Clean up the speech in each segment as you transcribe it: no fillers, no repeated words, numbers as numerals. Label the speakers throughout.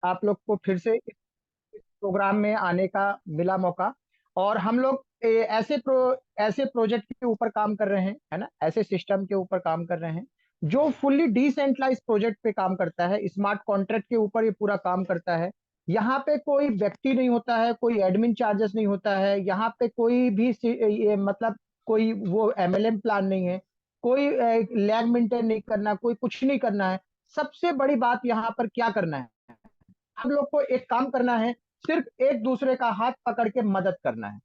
Speaker 1: आप लोग को फिर से इस प्रोग्राम में आने का मिला मौका। और हम लोग ऐसे प्रोजेक्ट के ऊपर काम कर रहे हैं, है ना, ऐसे सिस्टम के ऊपर काम कर रहे हैं जो फुल्ली डिसेंट्रलाइज प्रोजेक्ट पे काम करता है, स्मार्ट कॉन्ट्रैक्ट के ऊपर ये पूरा काम करता है। यहाँ पे कोई व्यक्ति नहीं होता है, कोई एडमिन चार्जेस नहीं होता है, यहाँ पे कोई भी ये मतलब कोई वो एमएलएम प्लान नहीं है, कोई लैग मेंटेन नहीं करना, कोई कुछ नहीं करना है। सबसे बड़ी बात यहाँ पर क्या करना है, हम लोग को एक काम करना है, सिर्फ एक दूसरे का हाथ पकड़ के मदद करना है।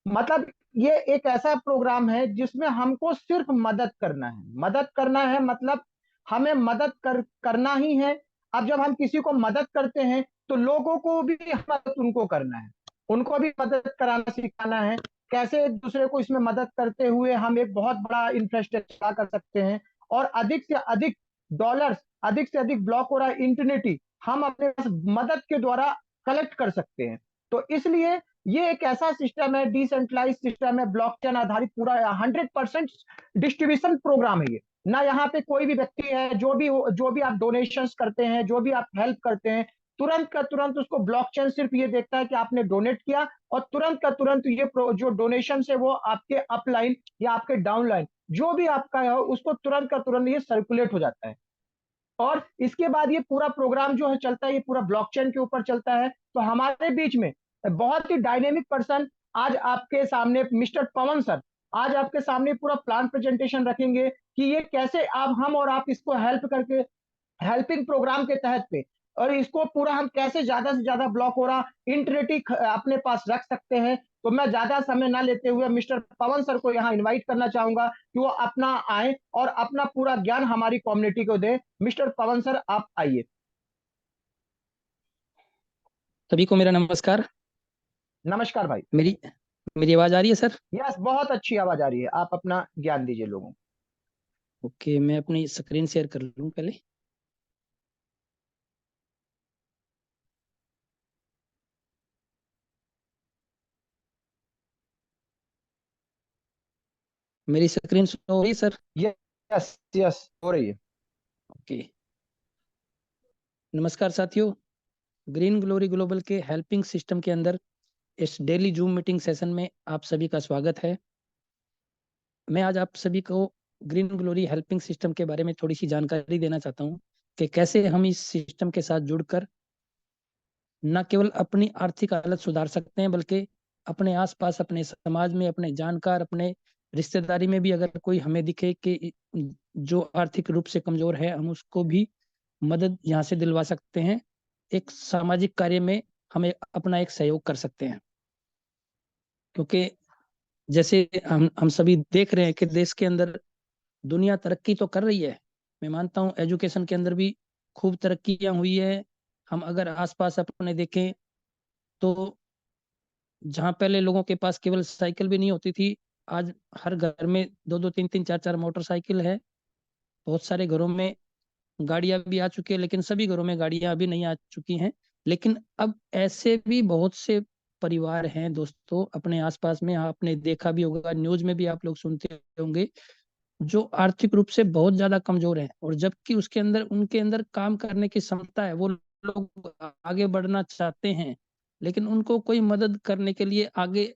Speaker 1: मतलब ये एक ऐसा प्रोग्राम है जिसमें हमको सिर्फ मदद करना है, मदद करना है, मतलब हमें मदद करना ही है। अब जब हम किसी को मदद करते हैं तो लोगों को भी मदद उनको करना है, उनको भी मदद कराना सिखाना है। कैसे एक दूसरे को इसमें मदद करते हुए हम एक बहुत बड़ा इंफ्रास्ट्रक्चर कर सकते हैं, और अधिक से अधिक डॉलर्स, अधिक से अधिक ब्लॉक और इंटरनेटी हम अपने मदद के द्वारा कलेक्ट कर सकते हैं। तो इसलिए ये एक ऐसा सिस्टम है, डिसेंट्रलाइज सिस्टम है, ब्लॉकचेन आधारित पूरा 100% डिस्ट्रीब्यूशन प्रोग्राम है ये। ना यहाँ पे कोई भी व्यक्ति है, जो भी आप डोनेशंस करते हैं, जो भी आप हेल्प करते हैं, तुरंत का तुरंत उसको ब्लॉकचेन सिर्फ ये देखता है कि आपने डोनेट किया, और तुरंत का तुरंत ये जो डोनेशन है वो आपके अपलाइन या आपके डाउनलाइन जो भी आपका है उसको तुरंत का तुरंत ये सर्कुलेट हो जाता है। और इसके बाद ये पूरा प्रोग्राम जो है चलता है, ये पूरा ब्लॉकचेन के ऊपर चलता है। तो हमारे बीच में बहुत ही डायनेमिक पर्सन आज आपके सामने मिस्टर पवन सर आज आपके सामने पूरा प्लान प्रेजेंटेशन रखेंगे कि ये कैसे आप हम और आप इसको हेल्प करके हेल्पिंग प्रोग्राम के तहत पे, और इसको पूरा हम कैसे ज्यादा से ज्यादा ब्लॉक हो रहा इंटरनेटी अपने पास रख सकते हैं। तो मैं ज्यादा समय ना लेते हुए मिस्टर पवन सर को यहाँ इनवाइट करना चाहूंगा कि वो अपना आए और अपना पूरा ज्ञान हमारी कम्युनिटी को दे। मिस्टर पवन सर आप आइए।
Speaker 2: सभी को मेरा नमस्कार।
Speaker 1: नमस्कार भाई।
Speaker 2: मेरी मेरी आवाज आ रही है सर?
Speaker 1: यस, बहुत अच्छी आवाज आ रही है, आप अपना ज्ञान दीजिए लोगों को।
Speaker 2: ओके, मैं अपनी स्क्रीन शेयर कर लूँ पहले। मेरी स्क्रीन शो हो रही है सर?
Speaker 1: यस यस, हो रही है।
Speaker 2: ओके। नमस्कार साथियों, ग्रीन ग्लोरी ग्लोबल के हेल्पिंग सिस्टम के अंदर इस डेली जूम मीटिंग सेशन में आप सभी का स्वागत है। मैं आज आप सभी को ग्रीन ग्लोरी हेल्पिंग सिस्टम के बारे में थोड़ी सी जानकारी देना चाहता हूँ कि कैसे हम इस सिस्टम के साथ जुड़कर न केवल अपनी आर्थिक हालत सुधार सकते हैं, बल्कि अपने आसपास, अपने समाज में, अपने जानकार, अपने रिश्तेदारी में भी अगर कोई हमें दिखे कि जो आर्थिक रूप से कमजोर है, हम उसको भी मदद यहाँ से दिलवा सकते हैं। एक सामाजिक कार्य में हमें अपना एक सहयोग कर सकते हैं, क्योंकि जैसे हम सभी देख रहे हैं कि देश के अंदर दुनिया तरक्की तो कर रही है। मैं मानता हूँ एजुकेशन के अंदर भी खूब तरक्कियां हुई है। हम अगर आसपास अपने देखें तो जहाँ पहले लोगों के पास केवल साइकिल भी नहीं होती थी, आज हर घर में दो दो तीन तीन चार चार मोटरसाइकिल है। बहुत सारे घरों में गाड़ियां भी आ चुकी है, लेकिन सभी घरों में गाड़ियां अभी नहीं आ चुकी हैं। लेकिन अब ऐसे भी बहुत से परिवार हैं दोस्तों अपने आसपास में, आपने देखा भी होगा, न्यूज में भी आप लोग सुनते होंगे, जो आर्थिक रूप से बहुत ज्यादा कमजोर हैं, और जबकि उसके अंदर उनके अंदर काम करने की क्षमता है, वो लोग आगे बढ़ना चाहते हैं, लेकिन उनको कोई मदद करने के लिए, आगे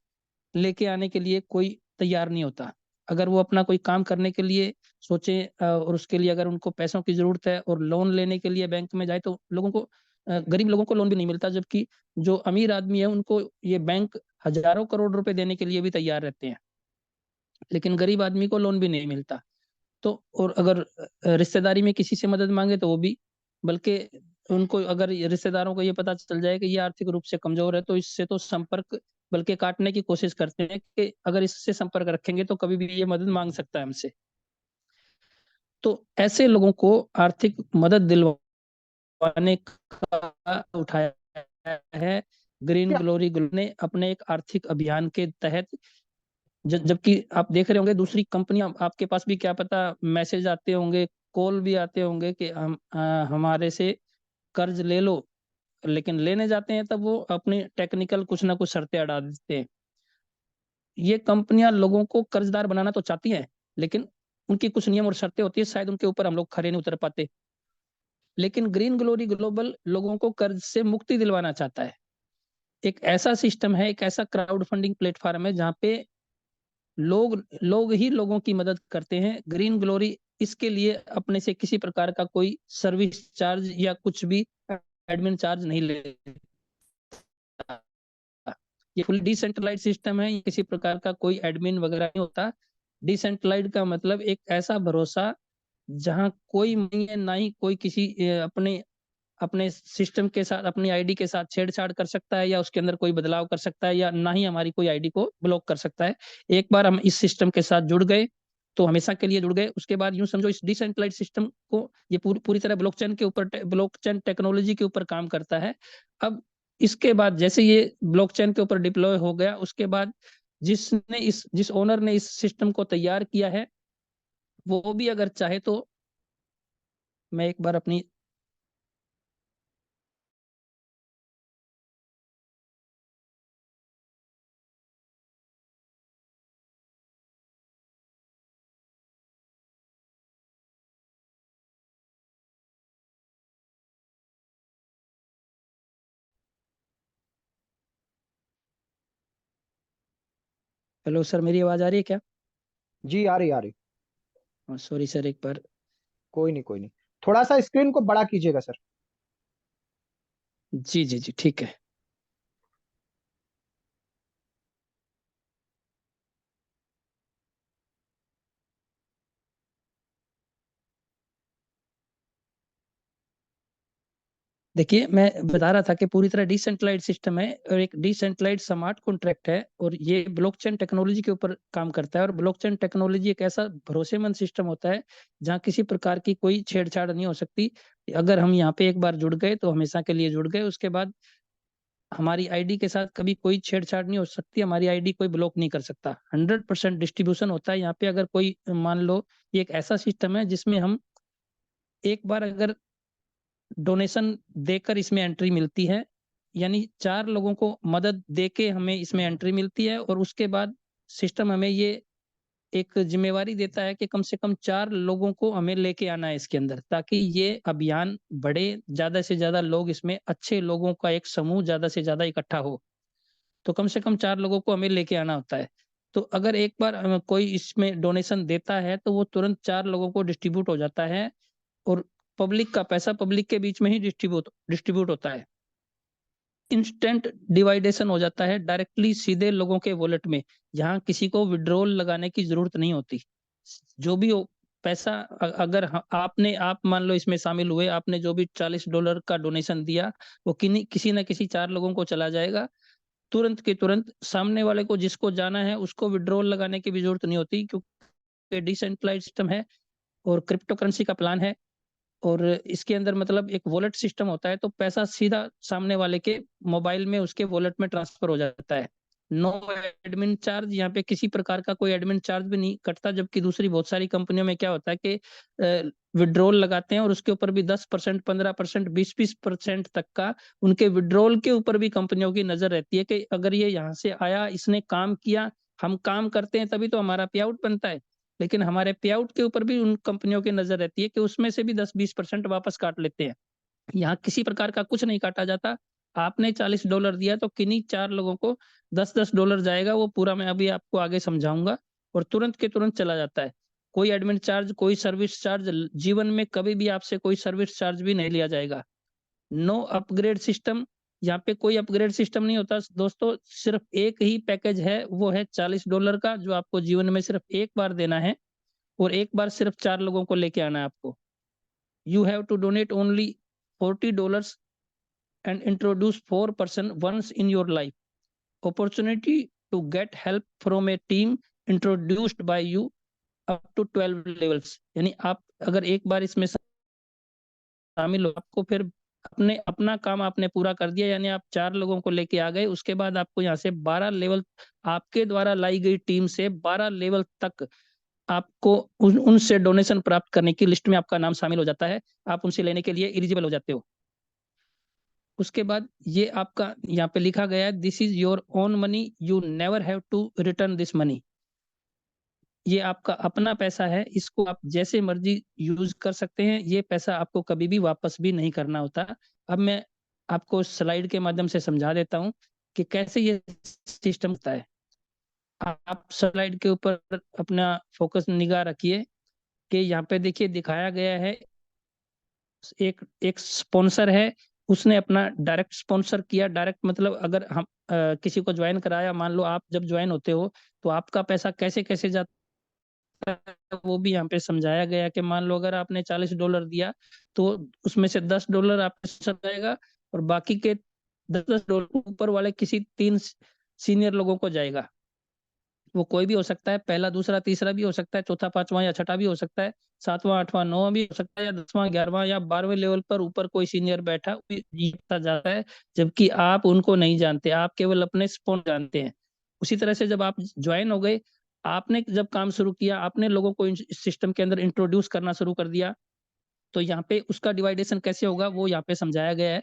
Speaker 2: लेके आने के लिए कोई तैयार नहीं होता। अगर वो अपना कोई काम करने के लिए सोचे और उसके लिए अगर उनको पैसों की जरूरत है और लोन लेने के लिए बैंक में जाए, तो लोगों को गरीब लोगों को लोन भी नहीं मिलता, जबकि जो अमीर आदमी है उनको ये बैंक हजारों करोड़ रुपए देने के लिए भी तैयार रहते हैं, लेकिन गरीब आदमी को लोन भी नहीं मिलता। तो और अगर रिश्तेदारी में किसी से मदद मांगे तो वो भी, बल्कि उनको अगर रिश्तेदारों को ये पता चल जाए कि ये आर्थिक रूप से कमजोर है, तो इससे तो संपर्क बल्कि काटने की कोशिश करते हैं कि अगर इससे संपर्क रखेंगे तो कभी भी ये मदद मांग सकता है हमसे। तो ऐसे लोगों को आर्थिक मदद दिलवाने का उठाया है ग्रीन
Speaker 1: क्या
Speaker 2: ग्लोरी ग्रुप ने अपने एक आर्थिक अभियान के तहत। जबकि आप देख रहे होंगे दूसरी कंपनियां, आपके पास भी क्या पता मैसेज आते होंगे, कॉल भी आते होंगे कि हमारे से कर्ज ले लो, लेकिन लेने जाते हैं तब वो अपनी टेक्निकल कुछ ना कुछ शर्तें अड़ा देते हैं। ये कंपनियां लोगों को कर्जदार बनाना तो चाहती हैं, लेकिन उनकी कुछ नियम और शर्तें होती है, शायद उनके ऊपर हम लोग खरे नहीं उतर पाते। लेकिन ग्रीन ग्लोरी ग्लोबल लोगों को कर्ज से मुक्ति दिलवाना चाहता है। एक ऐसा सिस्टम है, एक ऐसा क्राउड फंडिंग प्लेटफॉर्म है जहाँ पे लोग लोग ही लोगों की मदद करते हैं। ग्रीन ग्लोरी इसके लिए अपने से किसी प्रकार का कोई सर्विस चार्ज या कुछ भी एडमिन चार्ज नहीं लेता। ये फुल डिसेंट्रलाइज सिस्टम है, किसी प्रकार का कोई एडमिन वगैरह नहीं होता। डिसेंट्रलाइज का मतलब एक ऐसा भरोसा जहां कोई नहीं है, ना ही कोई किसी अपने अपने सिस्टम के साथ, अपनी आईडी के साथ छेड़छाड़ कर सकता है या उसके अंदर कोई बदलाव कर सकता है, या ना ही हमारी कोई आईडी को ब्लॉक कर सकता है। एक बार हम इस सिस्टम के साथ जुड़ गए तो हमेशा के लिए जुड़ गए। उसके बाद यूं समझो, इस डिसेंट्रलाइज सिस्टम को ये पूरी तरह ब्लॉकचेन के ऊपर, ब्लॉकचेन टेक्नोलॉजी के ऊपर काम करता है। अब इसके बाद जैसे ये ब्लॉकचेन के ऊपर डिप्लॉय हो गया, उसके बाद जिस ओनर ने इस सिस्टम को तैयार किया है, वो भी अगर चाहे तो, मैं एक बार अपनी, हेलो सर, मेरी आवाज आ रही है क्या?
Speaker 1: जी आ रही, आ रही।
Speaker 2: सॉरी सर, एक बार।
Speaker 1: कोई नहीं, कोई नहीं। थोड़ा सा स्क्रीन को बड़ा कीजिएगा सर।
Speaker 2: जी जी जी, ठीक है। देखिए, मैं बता रहा था कि पूरी तरह डिसेंट्रलाइज्ड सिस्टम है और एक डिसेंट्रलाइज्ड स्मार्ट कॉन्ट्रैक्ट है, और ये ब्लॉकचेन टेक्नोलॉजी के ऊपर काम करता है। और ब्लॉकचेन टेक्नोलॉजी एक ऐसा भरोसेमंद सिस्टम होता है जहाँ किसी प्रकार की कोई छेड़छाड़ नहीं हो सकती। अगर हम यहाँ पे एक बार जुड़ गए तो हमेशा के लिए जुड़ गए। उसके बाद हमारी आईडी के साथ कभी कोई छेड़छाड़ नहीं हो सकती, हमारी आईडी कोई ब्लॉक नहीं कर सकता। 100% डिस्ट्रीब्यूशन होता है यहाँ पे। अगर कोई, मान लो, ये एक ऐसा सिस्टम है जिसमें हम एक बार अगर डोनेशन देकर इसमें एंट्री मिलती है, यानी 4 लोगों को मदद देके हमें इसमें एंट्री मिलती है। और उसके बाद सिस्टम हमें ये एक जिम्मेवारी देता है कि कम से कम 4 लोगों को हमें लेके आना है इसके अंदर, ताकि ये अभियान बढ़े, ज्यादा से ज्यादा लोग इसमें, अच्छे लोगों का एक समूह ज्यादा से ज्यादा इकट्ठा हो। तो कम से कम 4 लोगों को हमें लेके आना होता है। तो अगर एक बार कोई इसमें डोनेशन देता है तो वो तुरंत 4 लोगों को डिस्ट्रीब्यूट हो जाता है, और पब्लिक का पैसा पब्लिक के बीच में ही डिस्ट्रीब्यूट होता है। इंस्टेंट डिवाइडेशन हो जाता है डायरेक्टली सीधे लोगों के वॉलेट में, जहां किसी को विड्रॉल लगाने की जरूरत नहीं होती। जो भी हो, पैसा अगर आप मान लो इसमें शामिल हुए, आपने जो भी $40 का डोनेशन दिया, वो किसी न किसी 4 लोगों को चला जाएगा। तुरंत के तुरंत सामने वाले को, जिसको जाना है, उसको विड्रॉल लगाने की भी जरूरत नहीं होती, क्योंकि डिसेंट्रलाइज्ड सिस्टम है और क्रिप्टो करेंसी का प्लान है। और इसके अंदर मतलब एक वॉलेट सिस्टम होता है, तो पैसा सीधा सामने वाले के मोबाइल में, उसके वॉलेट में ट्रांसफर हो जाता है। नो एडमिन चार्ज, यहाँ पे किसी प्रकार का कोई एडमिन चार्ज भी नहीं कटता। जबकि दूसरी बहुत सारी कंपनियों में क्या होता है कि विड्रॉल लगाते हैं और उसके ऊपर भी 10%, 15%, 20-20% तक का उनके विड्रॉल के ऊपर भी कंपनियों की नजर रहती है कि अगर ये यहाँ से आया, इसने काम किया, हम काम करते हैं तभी तो हमारा पे आउट बनता है। लेकिन हमारे पे आउट के ऊपर भी उन कंपनियों की नजर रहती है कि उसमें से भी 10-20% वापस काट लेते हैं। यहाँ किसी प्रकार का कुछ नहीं काटा जाता। आपने $40 दिया तो किन्हीं 4 लोगों को $10-10 जाएगा, वो पूरा मैं अभी आपको आगे समझाऊंगा। और तुरंत के तुरंत चला जाता है। कोई एडमिन चार्ज, कोई सर्विस चार्ज, जीवन में कभी भी आपसे कोई सर्विस चार्ज भी नहीं लिया जाएगा। नो अपग्रेड सिस्टम, यहाँ पे कोई अपग्रेड सिस्टम नहीं होता दोस्तों। सिर्फ एक ही पैकेज है, वो है $40 का, जो आपको जीवन में सिर्फ एक बार देना है, और एक बार सिर्फ 4 लोगों को लेके आना है आपको। You have to donate only $40 and introduce 4 person once in your life. Opportunity to get help from a team introduced by you up to 12 levels। यानी आप अगर एक बार इसमें शामिल हो, आपको फिर अपना काम आपने पूरा कर दिया, यानी आप 4 लोगों को लेके आ गए। उसके बाद आपको यहाँ से 12 लेवल, आपके द्वारा लाई गई टीम से 12 लेवल तक आपको उनसे डोनेशन प्राप्त करने की लिस्ट में आपका नाम शामिल हो जाता है। आप उनसे लेने के लिए एलिजिबल हो जाते हो। उसके बाद ये आपका यहाँ पे लिखा गया है, this is your own money, you never have to return this money. ये आपका अपना पैसा है, इसको आप जैसे मर्जी यूज कर सकते हैं, ये पैसा आपको कभी भी वापस भी नहीं करना होता। अब मैं आपको स्लाइड के माध्यम से समझा देता हूँ कि कैसे ये सिस्टम होता है। आप स्लाइड के ऊपर अपना फोकस निगाह रखिए कि यहाँ पे देखिए दिखाया गया है, एक एक स्पॉन्सर है, उसने अपना डायरेक्ट स्पॉन्सर किया। डायरेक्ट मतलब अगर हम किसी को ज्वाइन कराया, मान लो आप जब ज्वाइन होते हो तो आपका पैसा कैसे कैसे जाता है वो भी यहाँ पे समझाया गया कि मान लो अगर आपने $40 दिया तो उसमें से $10 आपके साथ जाएगा और बाकी के 10-10 डॉलर ऊपर वाले किसी 3 सीनियर लोगों को जाएगा। वो कोई भी हो सकता है, पहला दूसरा तीसरा भी हो सकता है, चौथा पांचवा या छठा भी हो सकता है, सातवां आठवां नौवां भी हो सकता है, या 10वां 11वां या 12वें लेवल पर ऊपर कोई सीनियर बैठा जीतता जाता है। जबकि आप उनको नहीं जानते, आप केवल अपने स्पॉन जानते हैं। उसी तरह से जब आप ज्वाइन हो गए, आपने जब काम शुरू किया, आपने लोगों को इस सिस्टम के अंदर इंट्रोड्यूस करना शुरू कर दिया, तो यहाँ पे उसका डिवाइडेशन कैसे होगा वो यहाँ पे समझाया गया है।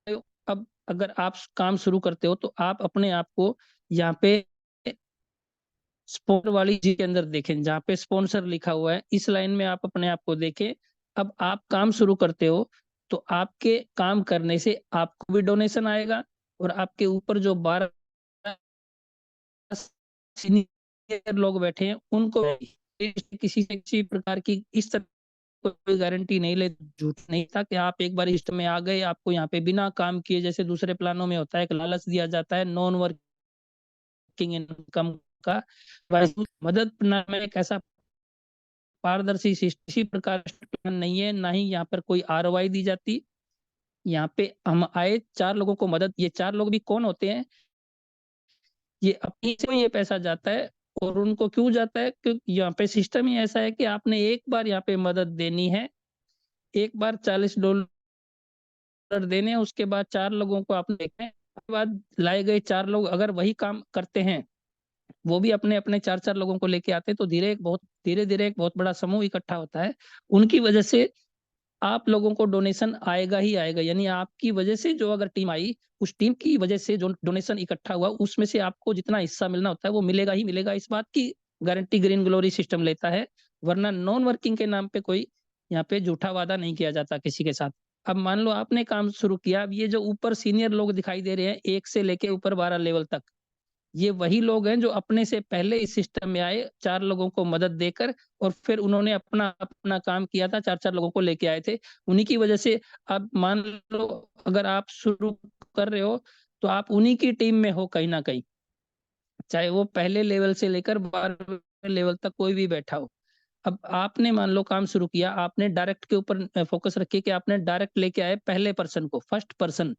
Speaker 2: तो अब अगर आप काम शुरू करते हो तो आप अपने आप को यहाँ पे स्पॉन्सर वाली जी के अंदर देखें, जहाँ पे स्पॉन्सर लिखा हुआ है, इस लाइन में आप अपने आप को देखें। अब आप काम शुरू करते हो तो आपके काम करने से आपको भी डोनेशन आएगा और आपके ऊपर जो 12 सीनियर लोग बैठे हैं उनको भी। किसी से किसी प्रकार की इस तरह कोई गारंटी नहीं ले, झूठ नहीं था कि आप एक बार इष्ट में आ गए, आपको यहाँ पे बिना काम किए, जैसे दूसरे प्लानों में होता है, एक लालच दिया जाता है नॉन वर्किंग इनकम का। मदद प्लान में एक ऐसा पारदर्शी इसी प्रकार प्लान नहीं है, ना ही यहाँ पर कोई आरओआई दी जाती। यहाँ पे हम आए 4 लोगों को मदद, ये 4 लोग भी कौन होते हैं, ये अपनी से ये पैसा जाता है। और उनको क्यों जाता है, क्योंकि यहाँ पे सिस्टम ही ऐसा है कि आपने एक बार यहाँ पे मदद देनी है, एक बार $40 देने हैं, उसके बाद 4 लोगों को आपने देखना है। उसके बाद लाए गए 4 लोग अगर वही काम करते हैं, वो भी अपने अपने 4-4 लोगों को लेके आते हैं, तो धीरे धीरे एक बहुत बड़ा समूह इकट्ठा होता है। उनकी वजह से आप लोगों को डोनेशन आएगा ही आएगा। यानी आपकी वजह से जो अगर टीम आई, उस टीम की वजह से जो डोनेशन इकट्ठा हुआ, उसमें से आपको जितना हिस्सा मिलना होता है वो मिलेगा ही मिलेगा। इस बात की गारंटी ग्रीन ग्लोरी सिस्टम लेता है। वरना नॉन वर्किंग के नाम पे कोई यहाँ पे झूठा वादा नहीं किया जाता किसी के साथ। अब मान लो आपने काम शुरू किया, अब ये जो ऊपर सीनियर लोग दिखाई दे रहे हैं, 1 से लेके ऊपर 12 लेवल तक, ये वही लोग हैं जो अपने से पहले इस सिस्टम में आए, 4 लोगों को मदद देकर, और फिर उन्होंने अपना अपना काम किया था, 4-4 लोगों को लेके आए थे। उन्हीं की वजह से अब मान लो अगर आप शुरू कर रहे हो तो आप उन्हीं की टीम में हो कहीं ना कहीं, चाहे वो पहले लेवल से लेकर 12वें लेवल तक कोई भी बैठा हो। अब आपने मान लो काम शुरू किया, आपने डायरेक्ट के ऊपर फोकस रखिए कि आपने डायरेक्ट लेके आए पहले पर्सन को, फर्स्ट पर्सन।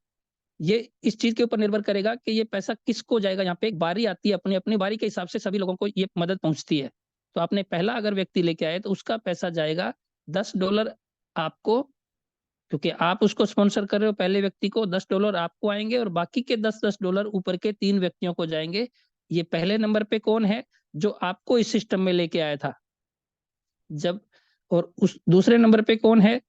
Speaker 2: ये इस चीज के ऊपर निर्भर करेगा कि ये पैसा किसको जाएगा। यहाँ पे एक बारी आती है, अपनी अपनी बारी के हिसाब से सभी लोगों को ये मदद पहुंचती है। तो आपने पहला अगर व्यक्ति लेके आए तो उसका पैसा जाएगा $10 आपको, क्योंकि आप उसको स्पॉन्सर कर रहे हो, पहले व्यक्ति को $10 आपको आएंगे और बाकी के $10 ऊपर के 3 व्यक्तियों को जाएंगे। ये पहले नंबर पे कौन है, जो आपको इस सिस्टम में लेके आया था जब, और उस दूसरे नंबर पे कौन है,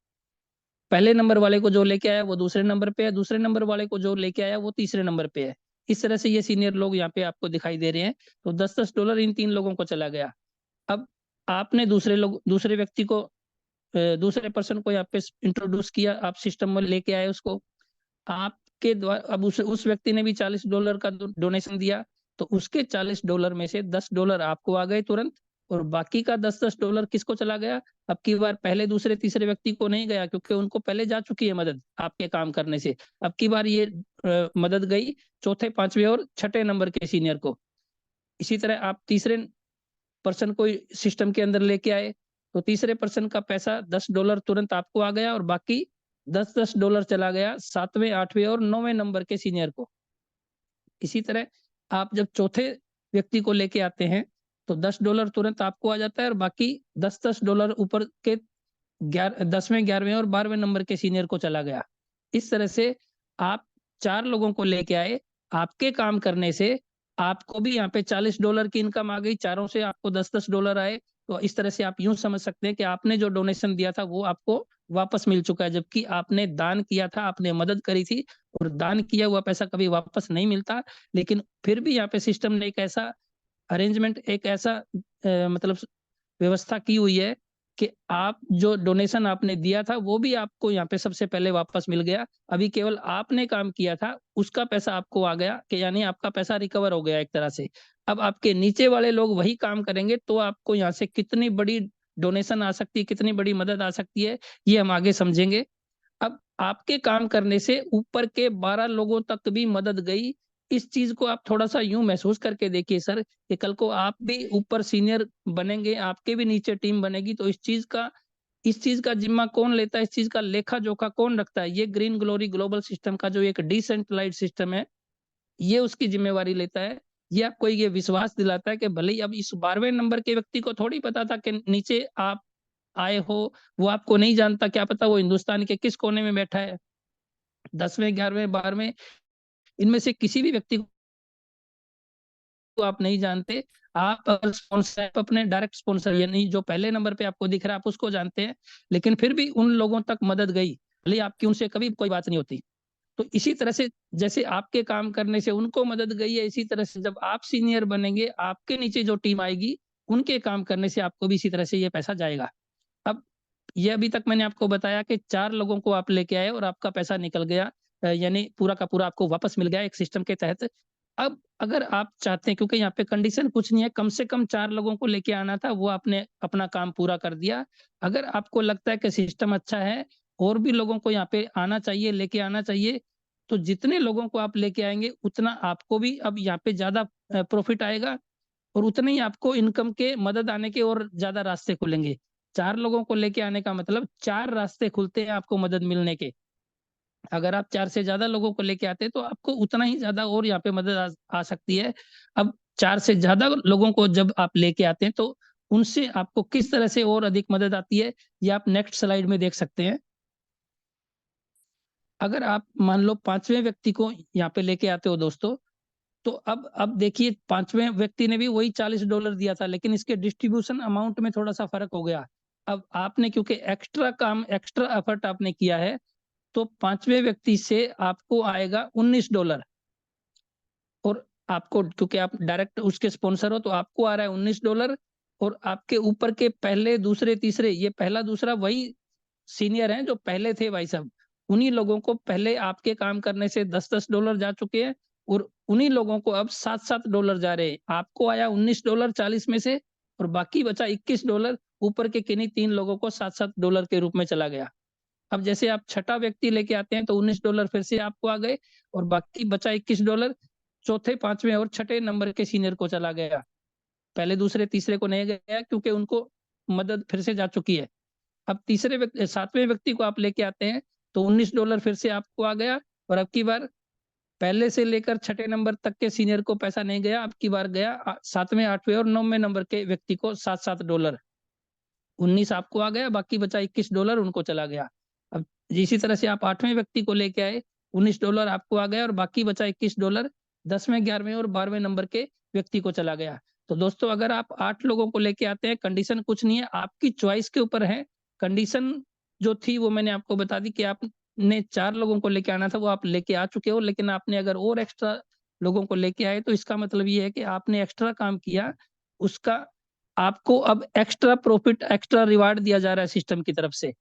Speaker 2: पहले नंबर वाले को जो लेके आया वो दूसरे नंबर पे है, दूसरे नंबर वाले को जो लेके आया वो तीसरे नंबर पे है। इस तरह से ये सीनियर लोग यहाँ पे आपको दिखाई दे रहे हैं। तो $10-10 इन 3 लोगों को चला गया। अब आपने दूसरे व्यक्ति को, दूसरे पर्सन को यहाँ पे इंट्रोड्यूस किया, आप सिस्टम में लेके आए उसको, आपके द्वारा अब उस व्यक्ति ने भी $40 का डोनेशन दिया, तो उसके $40 में से $10 आपको आ गए तुरंत, और बाकी का $10-10 किसको चला गया। अब की बार पहले दूसरे तीसरे व्यक्ति को नहीं गया, क्योंकि उनको पहले जा चुकी है मदद आपके काम करने से। अब की बार ये मदद गई चौथे पांचवें और छठे नंबर के सीनियर को। इसी तरह आप तीसरे पर्सन को सिस्टम के अंदर लेके आए, तो तीसरे पर्सन का पैसा $10 तुरंत आपको आ गया और बाकी $10-10 चला गया 7वें 8वें और 9वें नंबर के सीनियर को। इसी तरह आप जब चौथे व्यक्ति को लेके आते हैं तो $10 तुरंत आपको आ जाता है और बाकी $10-10 ऊपर के 10वें 11वें और 12वें नंबर के सीनियर को चला गया। इस तरह से आप 4 लोगों को लेके आए, आपके काम करने से आपको भी यहाँ पे $40 की इनकम आ गई, चारों से आपको $10-10 आए। तो इस तरह से आप यूं समझ सकते हैं कि आपने जो डोनेशन दिया था वो आपको वापस मिल चुका है, जबकि आपने दान किया था, आपने मदद करी थी, और दान किया हुआ पैसा कभी वापस नहीं मिलता। लेकिन फिर भी यहाँ पे सिस्टम ने एक ऐसा अरेंजमेंट एक ऐसा मतलब व्यवस्था की हुई है कि आप जो डोनेशन आपने दिया था वो भी आपको यहाँ पे सबसे पहले वापस मिल गया। अभी केवल आपने काम किया था उसका पैसा आपको आ गया, कि यानी आपका पैसा रिकवर हो गया एक तरह से। अब आपके नीचे वाले लोग वही काम करेंगे तो आपको यहाँ से कितनी बड़ी डोनेशन आ सकती है, कितनी बड़ी मदद आ सकती है, ये हम आगे समझेंगे। अब आपके काम करने से ऊपर के 12 लोगों तक भी मदद गई। इस चीज को आप थोड़ा सा यूं महसूस करके देखिए सर, कि कल को आप भी ऊपर सीनियर बनेंगे, आपके भी नीचे टीम बनेगी, तो इस चीज का जिम्मा कौन लेता है, इस चीज का लेखा जोखा कौन रखता है? ये ग्रीन ग्लोरी ग्लोबल सिस्टम का जो एक डिसेंट्रलाइज्ड सिस्टम है, ये उसकी जिम्मेवारी लेता है। ये आपको ये विश्वास दिलाता है कि भले ही अब इस 12वें नंबर के व्यक्ति को थोड़ी पता था कि नीचे आप आए हो, वो आपको नहीं जानता, क्या पता वो हिंदुस्तान के किस कोने में बैठा है, 10वें 11वें 12वें, इनमें से किसी भी व्यक्ति को आप नहीं जानते। आप अगर स्पॉन्सर अपने डायरेक्ट स्पॉन्सर यानी जो पहले नंबर पे आपको दिख रहा है आप उसको जानते हैं, लेकिन फिर भी उन लोगों तक मदद गई, भले आपकी उनसे कभी कोई बात नहीं होती। तो इसी तरह से जैसे आपके काम करने से उनको मदद गई है, इसी तरह से जब आप सीनियर बनेंगे, आपके नीचे जो टीम आएगी, उनके काम करने से आपको भी इसी तरह से ये पैसा जाएगा। अब ये अभी तक मैंने आपको बताया कि 4 लोगों को आप लेके आए और आपका पैसा निकल गया, यानी पूरा का पूरा आपको वापस मिल गया एक सिस्टम के तहत। अब अगर आप चाहते हैं, क्योंकि यहाँ पे कंडीशन कुछ नहीं है, कम से कम 4 लोगों को लेके आना था, वो आपने अपना काम पूरा कर दिया। अगर आपको लगता है कि सिस्टम अच्छा है, और भी लोगों को यहाँ पे आना चाहिए, लेके आना चाहिए, तो जितने लोगों को आप लेके आएँगे, उतना आपको भी अब यहाँ पे ज़्यादा प्रॉफिट आएगा, और उतने ही आपको इनकम के मदद आने के और ज़्यादा रास्ते खुलेंगे। 4 लोगों को लेके आने का मतलब 4 रास्ते खुलते हैं आपको मदद मिलने के। अगर आप 4 से ज़्यादा लोगों को लेके आते हैं तो आपको उतना ही ज़्यादा और यहाँ पे मदद आ सकती है। अब 4 से ज़्यादा लोगों को जब आप लेके आते हैं तो उनसे आपको किस तरह से और अधिक मदद आती है, ये आप नेक्स्ट स्लाइड में देख सकते हैं। अगर आप मान लो 5वें व्यक्ति को यहाँ पे लेके आते हो दोस्तों, तो अब देखिए 5वें व्यक्ति ने भी वही $40 दिया था, लेकिन इसके डिस्ट्रीब्यूशन अमाउंट में थोड़ा-सा फ़र्क हो गया। अब आपने क्योंकि एक्स्ट्रा काम, एक्स्ट्रा एफर्ट आपने किया है, तो 5वें व्यक्ति से आपको आएगा $19, और आपको क्योंकि आप डायरेक्ट उसके स्पॉन्सर हो तो आपको आ रहा है $19, और आपके ऊपर के पहले, दूसरे, तीसरे, ये पहला, दूसरा वही सीनियर हैं जो पहले थे भाई साहब। उन्हीं लोगों को पहले आपके काम करने से $10-10 जा चुके हैं, और उन्हीं लोगों को अब $7-7 जा रहे हैं। आपको आया $19 40 में से, और बाकी बचा $21, ऊपर के किन्हीं 3 लोगों को $7-7 के रूप में चला गया। अब जैसे आप छठा व्यक्ति लेके आते हैं तो $19 फिर से आपको आ गए, और बाकी बचा $21, चौथे, 5वें और छठे नंबर के सीनियर को चला गया। पहले, दूसरे, तीसरे को नहीं गया क्योंकि उनको मदद फिर से जा चुकी है। अब तीसरे व्यक्ति, 7वें व्यक्ति को आप लेके आते हैं तो $19 फिर से आपको आ गया, और अब की बार पहले से लेकर छठे नंबर तक के सीनियर को पैसा नहीं गया, अब की बार गया 7वें, 8वें और 9वें नंबर के व्यक्ति को $7-7। 19 आपको आ गया, बाकी बचा $21 उनको चला गया। अब इसी तरह से आप 8वें व्यक्ति को लेके आए, $19 आपको आ गया, और बाकी बचा $21, 10वें, 11वें और 12वें नंबर के व्यक्ति को चला गया। तो दोस्तों अगर आप 8 लोगों को लेके आते हैं, कंडीशन कुछ नहीं है, आपकी चॉइस के ऊपर है। कंडीशन जो थी वो मैंने आपको बता दी कि आपने 4 लोगों को लेके आना था, वो आप लेके आ चुके हो, लेकिन आपने अगर और एक्स्ट्रा लोगों को लेके आए तो इसका मतलब ये है कि आपने एक्स्ट्रा काम किया, उसका आपको अब एक्स्ट्रा प्रॉफिट, एक्स्ट्रा रिवार्ड दिया जा रहा है सिस्टम की तरफ से।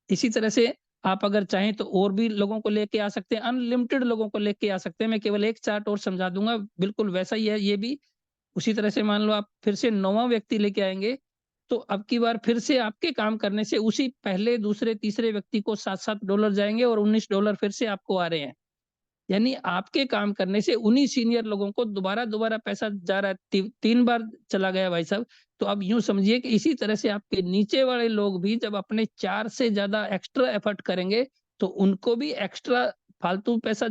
Speaker 2: इसी तरह से आप अगर चाहें तो और भी लोगों को लेके आ सकते हैं, अनलिमिटेड लोगों को लेके आ सकते हैं। मैं केवल एक चार्ट और समझा दूंगा, बिल्कुल वैसा ही है ये भी। उसी तरह से मान लो आप फिर से 9वां व्यक्ति लेके आएंगे, तो अब की बार फिर से आपके काम करने से उसी पहले, दूसरे, तीसरे व्यक्ति को $7-7 जाएंगे, और $19 फिर से आपको आ रहे हैं। यानी आपके काम करने से उन्हीं सीनियर लोगों को दोबारा पैसा जा रहा है, 3 बार चला गया भाई साहब। तो अब यूँ समझिए कि इसी तरह से आपके नीचे वाले लोग भी जब अपने 4 से ज़्यादा एक्स्ट्रा एफर्ट करेंगे, तो उनको भी एक्स्ट्रा फालतू पैसा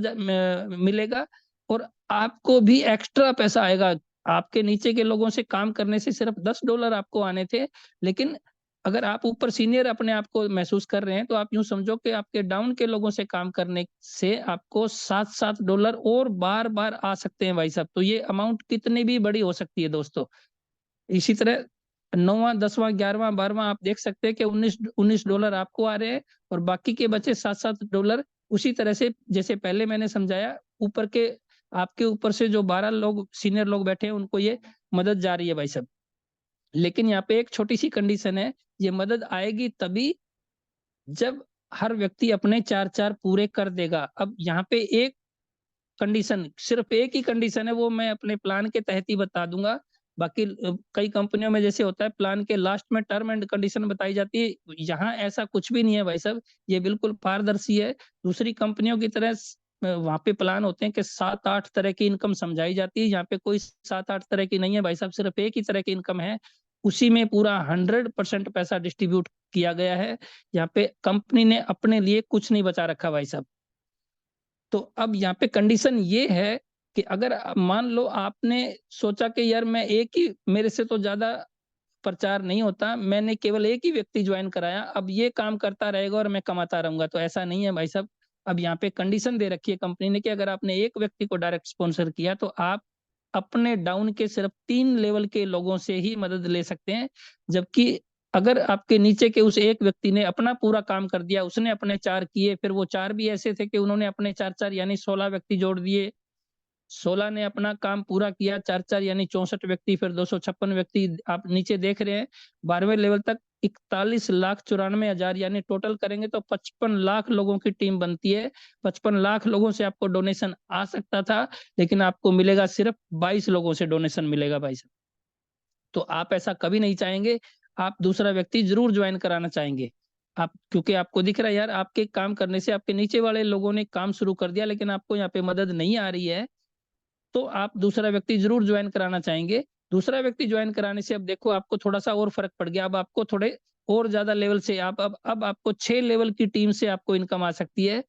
Speaker 2: मिलेगा, और आपको भी एक्स्ट्रा पैसा आएगा। आपके नीचे के लोगों से काम करने से सिर्फ $10 आपको आने थे, लेकिन अगर आप ऊपर सीनियर अपने आप को महसूस कर रहे हैं, तो आप यूँ समझो कि आपके डाउन के लोगों से काम करने से आपको $7-7 और बार-बार आ सकते हैं भाई साहब। तो ये अमाउंट कितनी भी बड़ी हो सकती है दोस्तों। इसी तरह 9वां, 10वां, 11वां, 12वां आप देख सकते हैं कि $19 आपको आ रहे हैं, और बाकी के बचे $7-7। उसी तरह से जैसे पहले मैंने समझाया, ऊपर के आपके ऊपर से जो 12 लोग सीनियर लोग बैठे हैं उनको ये मदद जा रही है भाई साहब। लेकिन यहाँ पे एक छोटी सी कंडीशन है, ये मदद आएगी तभी जब हर व्यक्ति अपने 4-4 पूरे कर देगा। अब यहाँ पे एक कंडीशन, सिर्फ एक ही कंडीशन है, वो मैं अपने प्लान के तहत ही बता दूंगा। बाकी कई कंपनियों में जैसे होता है प्लान के लास्ट में टर्म एंड कंडीशन बताई जाती है, यहाँ ऐसा कुछ भी नहीं है भाई साहब, ये बिल्कुल पारदर्शी है। दूसरी कंपनियों की तरह वहाँ पे प्लान होते हैं कि 7-8 तरह की इनकम समझाई जाती है, यहाँ पे कोई 7-8 तरह की नहीं है भाई साहब, सिर्फ एक ही तरह की इनकम है। उसी में पूरा 100% पैसा डिस्ट्रीब्यूट किया गया है। यहाँ पे कंपनी ने अपने लिए कुछ नहीं बचा रखा भाई साहब। तो अब यहाँ पे कंडीशन ये है कि अगर मान लो आपने सोचा कि यार मैं एक ही, मेरे से तो ज्यादा प्रचार नहीं होता, मैंने केवल एक ही व्यक्ति ज्वाइन कराया, अब ये काम करता रहेगा और मैं कमाता रहूंगा, तो ऐसा नहीं है भाई साहब। अब यहाँ पे कंडीशन दे रखी है कंपनी ने कि अगर आपने एक व्यक्ति को डायरेक्ट स्पॉन्सर किया तो आप अपने डाउन के सिर्फ 3 लेवल के लोगों से ही मदद ले सकते हैं। जबकि अगर आपके नीचे के उस एक व्यक्ति ने अपना पूरा काम कर दिया, उसने अपने 4 किए, फिर वो 4 भी ऐसे थे कि उन्होंने अपने 4-4 यानी 16 व्यक्ति जोड़ दिए, 16 ने अपना काम पूरा किया, 4-4 यानी 64 व्यक्ति, फिर 256 व्यक्ति आप नीचे देख रहे हैं। 12वें लेवल तक 41,94,000 यानी टोटल करेंगे तो 55 लाख लोगों की टीम बनती है। 55 लाख लोगों से आपको डोनेशन आ सकता था, लेकिन आपको मिलेगा सिर्फ 22 लोगों से डोनेशन मिलेगा भाई साहब। तो आप ऐसा कभी नहीं चाहेंगे, आप दूसरा व्यक्ति जरूर ज्वाइन कराना चाहेंगे। आप, क्योंकि आपको दिख रहा है यार आपके काम करने से आपके नीचे वाले लोगों ने काम शुरू कर दिया, लेकिन आपको यहाँ पे मदद नहीं आ रही है, तो आप दूसरा व्यक्ति जरूर ज्वाइन कराना चाहेंगे। दूसरा व्यक्ति ज्वाइन कराने से अब देखो आपको थोड़ा सा और फर्क पड़ गया, अब आपको थोड़े और ज्यादा लेवल से आप अब आपको 6 लेवल की टीम से आपको इनकम आ सकती है।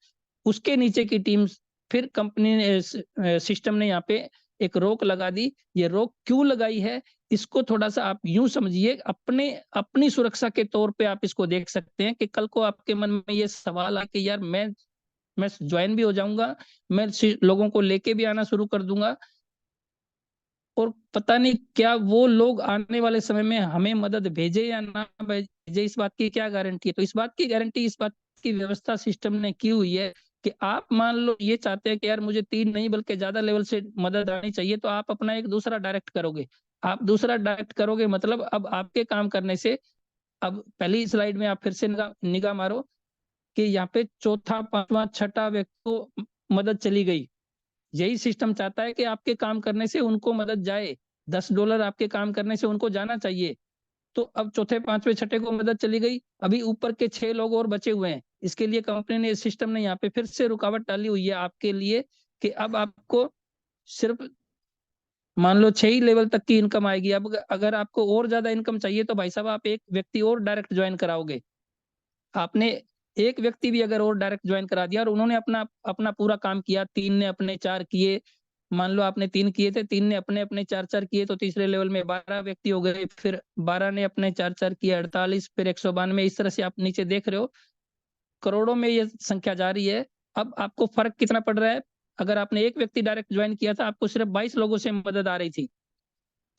Speaker 2: उसके नीचे की टीम, फिर कंपनी ने सिस्टम ने यहाँ पे एक रोक लगा दी। ये रोक क्यों लगाई है, इसको थोड़ा सा आप यूं समझिए, अपने अपनी सुरक्षा के तौर पे आप इसको देख सकते हैं कि कल को आपके मन में ये सवाल आए कि यार मैं ज्वाइन भी हो जाऊंगा, मैं लोगों को लेके भी आना शुरू कर दूंगा, और पता नहीं क्या वो लोग आने वाले समय में हमें मदद भेजे या ना भेजे, इस बात की क्या गारंटी है। तो इस बात की गारंटी, इस बात की व्यवस्था सिस्टम ने की हुई है कि आप मान लो ये चाहते हैं कि यार मुझे 3 नहीं बल्कि ज्यादा लेवल से मदद आनी चाहिए, तो आप अपना एक दूसरा डायरेक्ट करोगे। आप दूसरा डायरेक्ट करोगे मतलब अब आपके काम करने से, अब पहली स्लाइड में आप फिर से निगाह निगाह मारो कि यहाँ पे चौथा, पांचवा, छठा व्यक्ति को मदद चली गई। यही सिस्टम चाहता है कि आपके काम करने से उनको मदद जाए, $10 आपके काम करने से उनको जाना चाहिए। तो अब चौथे, पांचवे, छठे को मदद चली गई, अभी ऊपर के 6 लोग और बचे हुए हैं। इसके लिए कंपनी ने, सिस्टम ने यहाँ पे फिर से रुकावट डाली हुई है आपके लिए कि अब आपको सिर्फ मान लो 6 ही लेवल तक की इनकम आएगी। अब अगर आपको और ज्यादा इनकम चाहिए तो भाई साहब आप एक व्यक्ति और डायरेक्ट ज्वाइन कराओगे। आपने एक व्यक्ति भी अगर और डायरेक्ट ज्वाइन करा दिया और उन्होंने अपना अपना पूरा काम किया, 3 ने अपने 4 किए, मान लो आपने 3 किए थे, 3 ने अपने अपने 4-4 किए, तो तीसरे लेवल में 12 व्यक्ति हो गए, फिर 12 ने अपने 4-4 किए, 48, फिर 192, इस तरह से आप नीचे देख रहे हो करोड़ों में ये संख्या जा रही है। अब आपको फर्क कितना पड़ रहा है, अगर आपने एक व्यक्ति डायरेक्ट ज्वाइन किया था आपको सिर्फ 22 लोगों से मदद आ रही थी,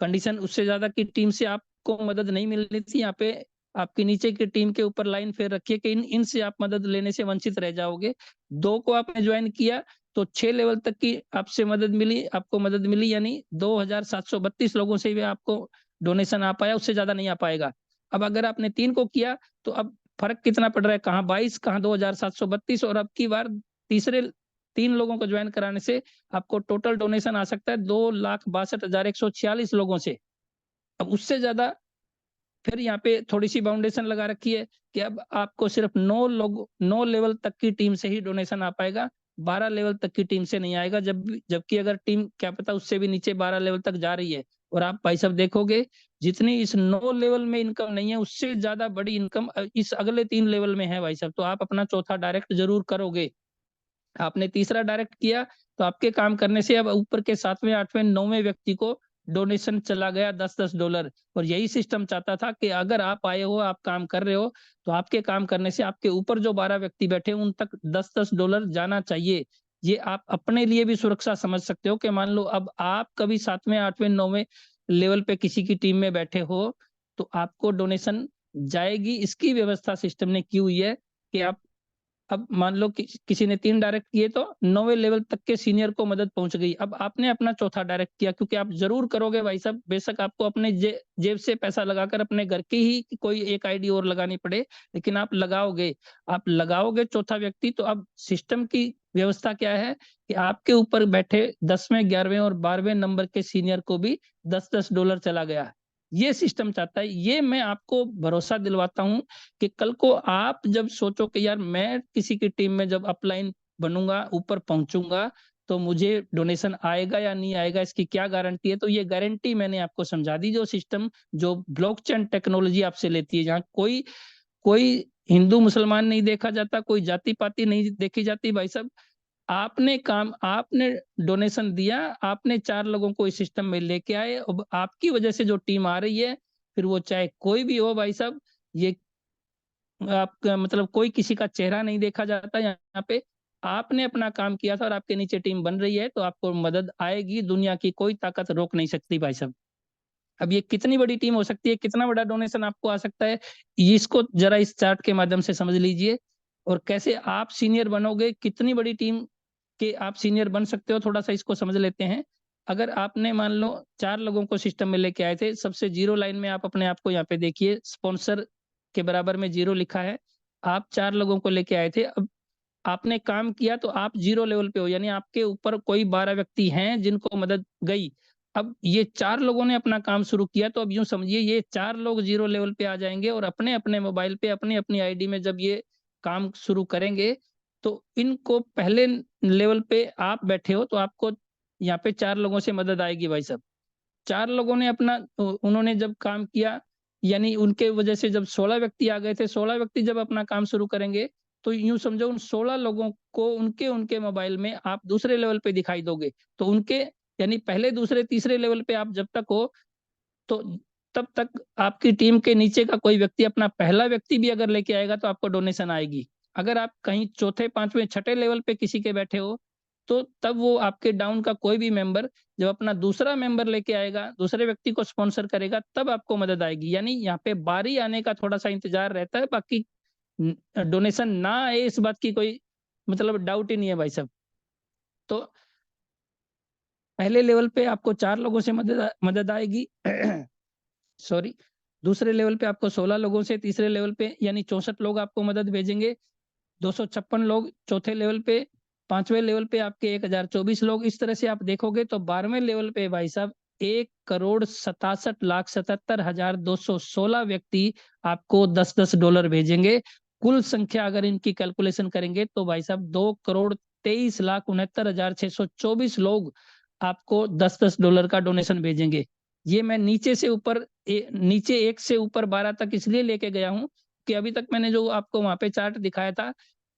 Speaker 2: कंडीशन उससे ज्यादा की टीम से आपको मदद नहीं मिल रही थी। यहाँ पे आपके नीचे की टीम के ऊपर लाइन फेर रखी है कि इनसे आप मदद लेने से वंचित रह जाओगे। 2 को आपने ज्वाइन किया तो 6 लेवल तक की आपसे मदद मिली, आपको मदद मिली, यानी 2,732 लोगों से भी आपको डोनेशन आ पाया, उससे ज्यादा नहीं आ पाएगा। अब अगर आपने 3 को किया तो अब फर्क कितना पड़ रहा है, कहाँ 22, कहाँ 2,732, और अब की बार तीसरे 3 लोगों को ज्वाइन कराने से आपको टोटल डोनेशन आ सकता है 2,62,146 लोगों से। अब उससे ज्यादा फिर यहाँ पे थोड़ी सी बाउंडेशन लगा रखी है कि अब आपको सिर्फ 9 लेवल तक की टीम से ही डोनेशन आ पाएगा, 12 लेवल तक की टीम से नहीं आएगा। जबकि अगर टीम क्या पता उससे भी नीचे 12 लेवल तक जा रही है, और आप भाई साहब देखोगे जितनी इस 9 लेवल में इनकम नहीं है उससे ज्यादा बड़ी इनकम इस अगले 3 लेवल में है भाई साहब। तो आप अपना चौथा डायरेक्ट जरूर करोगे। आपने तीसरा डायरेक्ट किया तो आपके काम करने से अब ऊपर के 7वें, 8वें, 9वें व्यक्ति को डोनेशन चला गया $10-10। और यही सिस्टम चाहता था कि अगर आप आए हो, आप काम कर रहे हो, तो आपके काम करने से आपके ऊपर जो 12 व्यक्ति बैठे उन तक $10-10 जाना चाहिए। ये आप अपने लिए भी सुरक्षा समझ सकते हो कि मान लो अब आप कभी 7वें, 8वें, 9वें लेवल पे किसी की टीम में बैठे हो तो आपको डोनेशन जाएगी। इसकी व्यवस्था सिस्टम ने की हुई है कि आप अब मान लो कि किसी ने 3 डायरेक्ट किए तो 9वें लेवल तक के सीनियर को मदद पहुंच गई। अब आपने अपना चौथा डायरेक्ट किया, क्योंकि आप जरूर करोगे भाई साहब, बेशक आपको अपने जेब से पैसा लगाकर अपने घर की ही कोई एक आईडी और लगानी पड़े, लेकिन आप लगाओगे चौथा व्यक्ति, तो अब सिस्टम की व्यवस्था क्या है कि आपके ऊपर बैठे 10वें 11वें और 12वें नंबर के सीनियर को भी $10 चला गया। ये सिस्टम चाहता है। ये मैं आपको भरोसा दिलवाता हूं कि कल को आप जब सोचो कि यार मैं किसी की टीम में जब अपलाइन बनूंगा, ऊपर पहुंचूंगा, तो मुझे डोनेशन आएगा या नहीं आएगा, इसकी क्या गारंटी है। तो ये गारंटी मैंने आपको समझा दी, जो सिस्टम जो ब्लॉकचेन टेक्नोलॉजी आपसे लेती है, जहाँ कोई कोई हिंदू मुसलमान नहीं देखा जाता, कोई जाति पाति नहीं देखी जाती भाई साहब। आपने डोनेशन दिया, आपने 4 लोगों को इस सिस्टम में लेके आए, अब आपकी वजह से जो टीम आ रही है, फिर वो चाहे कोई भी हो भाई साहब, ये आपका मतलब कोई किसी का चेहरा नहीं देखा जाता यहाँ पे। आपने अपना काम किया था और आपके नीचे टीम बन रही है, तो आपको मदद आएगी, दुनिया की कोई ताकत रोक नहीं सकती भाई साहब। अब ये कितनी बड़ी टीम हो सकती है, कितना बड़ा डोनेशन आपको आ सकता है, इसको जरा इस चार्ट के माध्यम से समझ लीजिए। और कैसे आप सीनियर बनोगे, कितनी बड़ी टीम के आप सीनियर बन सकते हो, थोड़ा सा इसको समझ लेते हैं। अगर आपने मान लो 4 लोगों को सिस्टम में लेके आए थे, सबसे जीरो लाइन में आप अपने आप को यहाँ पे देखिए, स्पॉन्सर के बराबर में जीरो लिखा है। आप 4 लोगों को लेके आए थे, अब आपने काम किया तो आप जीरो लेवल पे हो, यानी आपके ऊपर कोई 12 व्यक्ति हैं जिनको मदद गई। अब ये 4 लोगों ने अपना काम शुरू किया, तो अब यूं समझिए ये 4 लोग जीरो लेवल पे आ जाएंगे और अपने अपने मोबाइल पे अपनी अपनी आईडी में जब ये काम शुरू करेंगे, तो इनको पहले लेवल पे आप बैठे हो, तो आपको यहाँ पे 4 लोगों से मदद आएगी भाई साहब। 4 लोगों ने अपना उन्होंने जब काम किया, यानी उनके वजह से जब 16 व्यक्ति आ गए थे, 16 व्यक्ति जब अपना काम शुरू करेंगे, तो यूं समझो उन 16 लोगों को उनके उनके मोबाइल में आप दूसरे लेवल पे दिखाई दोगे। तो उनके यानी पहले दूसरे तीसरे लेवल पे आप जब तक हो, तो तब तक आपकी टीम के नीचे का कोई व्यक्ति अपना पहला व्यक्ति भी अगर लेके आएगा तो आपको डोनेशन आएगी। अगर आप कहीं चौथे पांचवें छठे लेवल पे किसी के बैठे हो, तो तब वो आपके डाउन का कोई भी मेंबर जब अपना दूसरा मेंबर लेके आएगा, दूसरे व्यक्ति को स्पॉन्सर करेगा, तब आपको मदद आएगी। यानी यहाँ पे बारी आने का थोड़ा सा इंतजार रहता है, बाकी डोनेशन ना आए इस बात की कोई मतलब डाउट ही नहीं है भाई साहब। तो पहले लेवल पे आपको 4 लोगों से मदद आएगी सॉरी। दूसरे लेवल पे आपको 16 लोगों से, तीसरे लेवल पे यानी 64 लोग आपको मदद भेजेंगे, 256 लोग चौथे लेवल पे, 5वें लेवल पे आपके 1024 लोग। इस तरह से आप देखोगे तो 12वें लेवल पे भाई साहब 1,67,77,216 व्यक्ति आपको $10 भेजेंगे। कुल संख्या अगर इनकी कैलकुलेशन करेंगे तो भाई साहब 2,23,69,624 लोग आपको $10 का डोनेशन भेजेंगे। ये मैं नीचे से ऊपर नीचे 1 से ऊपर 12 तक इसलिए लेके गया हूं कि अभी तक मैंने जो आपको वहां पे चार्ट दिखाया था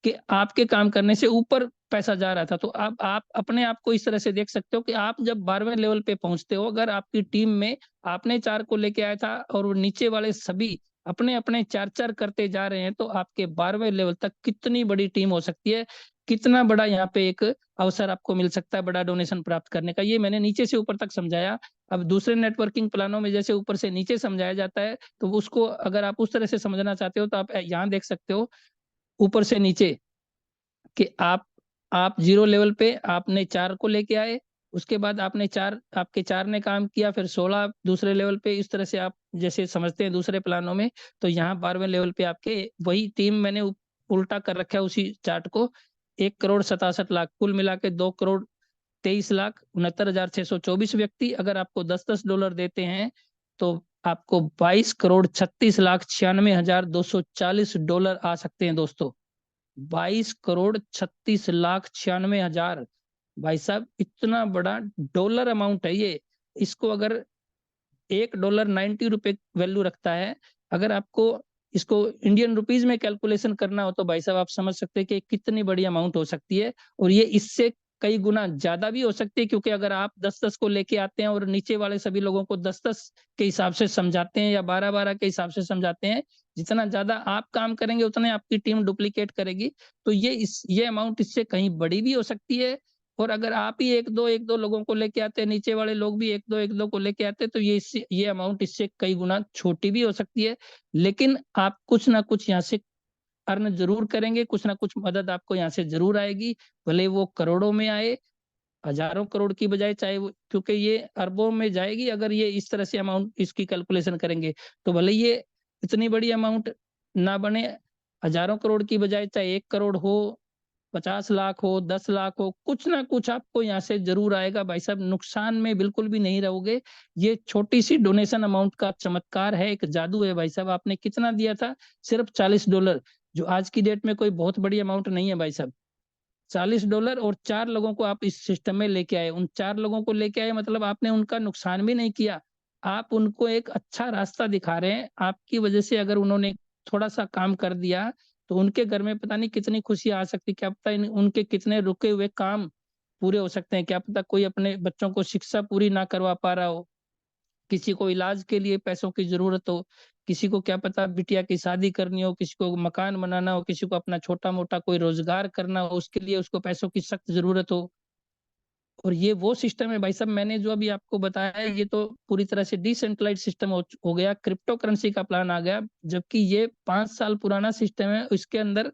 Speaker 2: कि आपके काम करने से ऊपर पैसा जा रहा था, तो अब आप अपने आप को इस तरह से देख सकते हो कि आप जब 12वें लेवल पे पहुंचते हो, अगर आपकी टीम में आपने 4 को लेके आया था और वो नीचे वाले सभी अपने अपने 4 4 करते जा रहे हैं, तो आपके 12वें लेवल तक कितनी बड़ी टीम हो सकती है, कितना बड़ा यहाँ पे एक अवसर आपको मिल सकता है बड़ा डोनेशन प्राप्त करने का। ये मैंने नीचे से ऊपर तक समझाया। अब दूसरे नेटवर्किंग प्लानों में जैसे ऊपर से नीचे समझाया जाता है, तो उसको अगर आप उस तरह से समझना चाहते हो तो आप यहाँ देख सकते हो ऊपर से नीचे कि आप जीरो लेवल पे आपने 4 को लेके आए, उसके बाद आपके 4 ने काम किया, फिर 16 दूसरे लेवल पे, इस तरह से आप जैसे समझते हैं दूसरे प्लानों में। तो यहाँ 12वें लेवल पे आपके वही टीम मैंने उल्टा कर रखा है उसी चार्ट को। 1,67,00,000 कुल मिला के 2,23,69,624 व्यक्ति अगर आपको $10 देते हैं, तो आपको 22,36,96,240 आ सकते हैं दोस्तों। 22,36,96,96,000 भाई साहब, इतना बड़ा डॉलर अमाउंट है ये। इसको अगर $1.90 वैल्यू रखता है, अगर आपको इसको इंडियन रुपीज में कैलकुलेशन करना हो तो भाई साहब आप समझ सकते हैं कि कितनी बड़ी अमाउंट हो सकती है। और ये इससे कई गुना ज्यादा भी हो सकती है, क्योंकि अगर आप 10-10 को लेके आते हैं और नीचे वाले सभी लोगों को 10-10 के हिसाब से समझाते हैं या 12-12 के हिसाब से समझाते हैं, जितना ज्यादा आप काम करेंगे उतने आपकी टीम डुप्लीकेट करेगी। तो ये अमाउंट इससे कहीं बड़ी भी हो सकती है। और अगर आप ही एक दो लोगों को लेके आते हैं, नीचे वाले लोग भी एक दो को लेके आते हैं, तो ये अमाउंट इससे कई गुना छोटी भी हो सकती है। लेकिन आप कुछ ना कुछ यहाँ से अर्न जरूर करेंगे, कुछ ना कुछ मदद आपको यहाँ से जरूर आएगी, भले वो करोड़ों में आए, हजारों करोड़ की बजाय, चाहे वो, क्योंकि ये अरबों में जाएगी अगर ये इस तरह से अमाउंट इसकी कैलकुलेशन करेंगे, तो भले ये इतनी बड़ी अमाउंट ना बने, हजारों करोड़ की बजाय चाहे 1 करोड़ हो, 50 लाख हो, 10 लाख हो, कुछ ना कुछ आपको यहाँ से जरूर आएगा भाई साहब, नुकसान में बिल्कुल भी नहीं रहोगे। ये छोटी सी डोनेशन अमाउंट का चमत्कार है, एक जादू है भाई साहब। आपने कितना दिया था? सिर्फ $40, जो आज की डेट में कोई बहुत बड़ी अमाउंट नहीं है भाई साहब। $40 और 4 लोगों को आप इस सिस्टम में लेके आए, उन 4 लोगों को लेके आए, मतलब आपने उनका नुकसान भी नहीं किया, आप उनको एक अच्छा रास्ता दिखा रहे हैं। आपकी वजह से अगर उन्होंने थोड़ा सा काम कर दिया तो उनके घर में पता नहीं कितनी खुशी आ सकती, क्या पता उनके कितने रुके हुए काम पूरे हो सकते हैं, क्या पता कोई अपने बच्चों को शिक्षा पूरी ना करवा पा रहा हो, किसी को इलाज के लिए पैसों की जरूरत हो, किसी को क्या पता बिटिया की शादी करनी हो, किसी को मकान बनाना हो, किसी को अपना छोटा मोटा कोई रोजगार करना हो, उसके लिए उसको पैसों की सख्त जरूरत हो। और ये वो सिस्टम है भाई साहब, मैंने जो अभी आपको बताया है, ये तो पूरी तरह से डिसेंट्रलाइज सिस्टम हो गया, क्रिप्टो करेंसी का प्लान आ गया, जबकि ये 5 साल पुराना सिस्टम है। इसके अंदर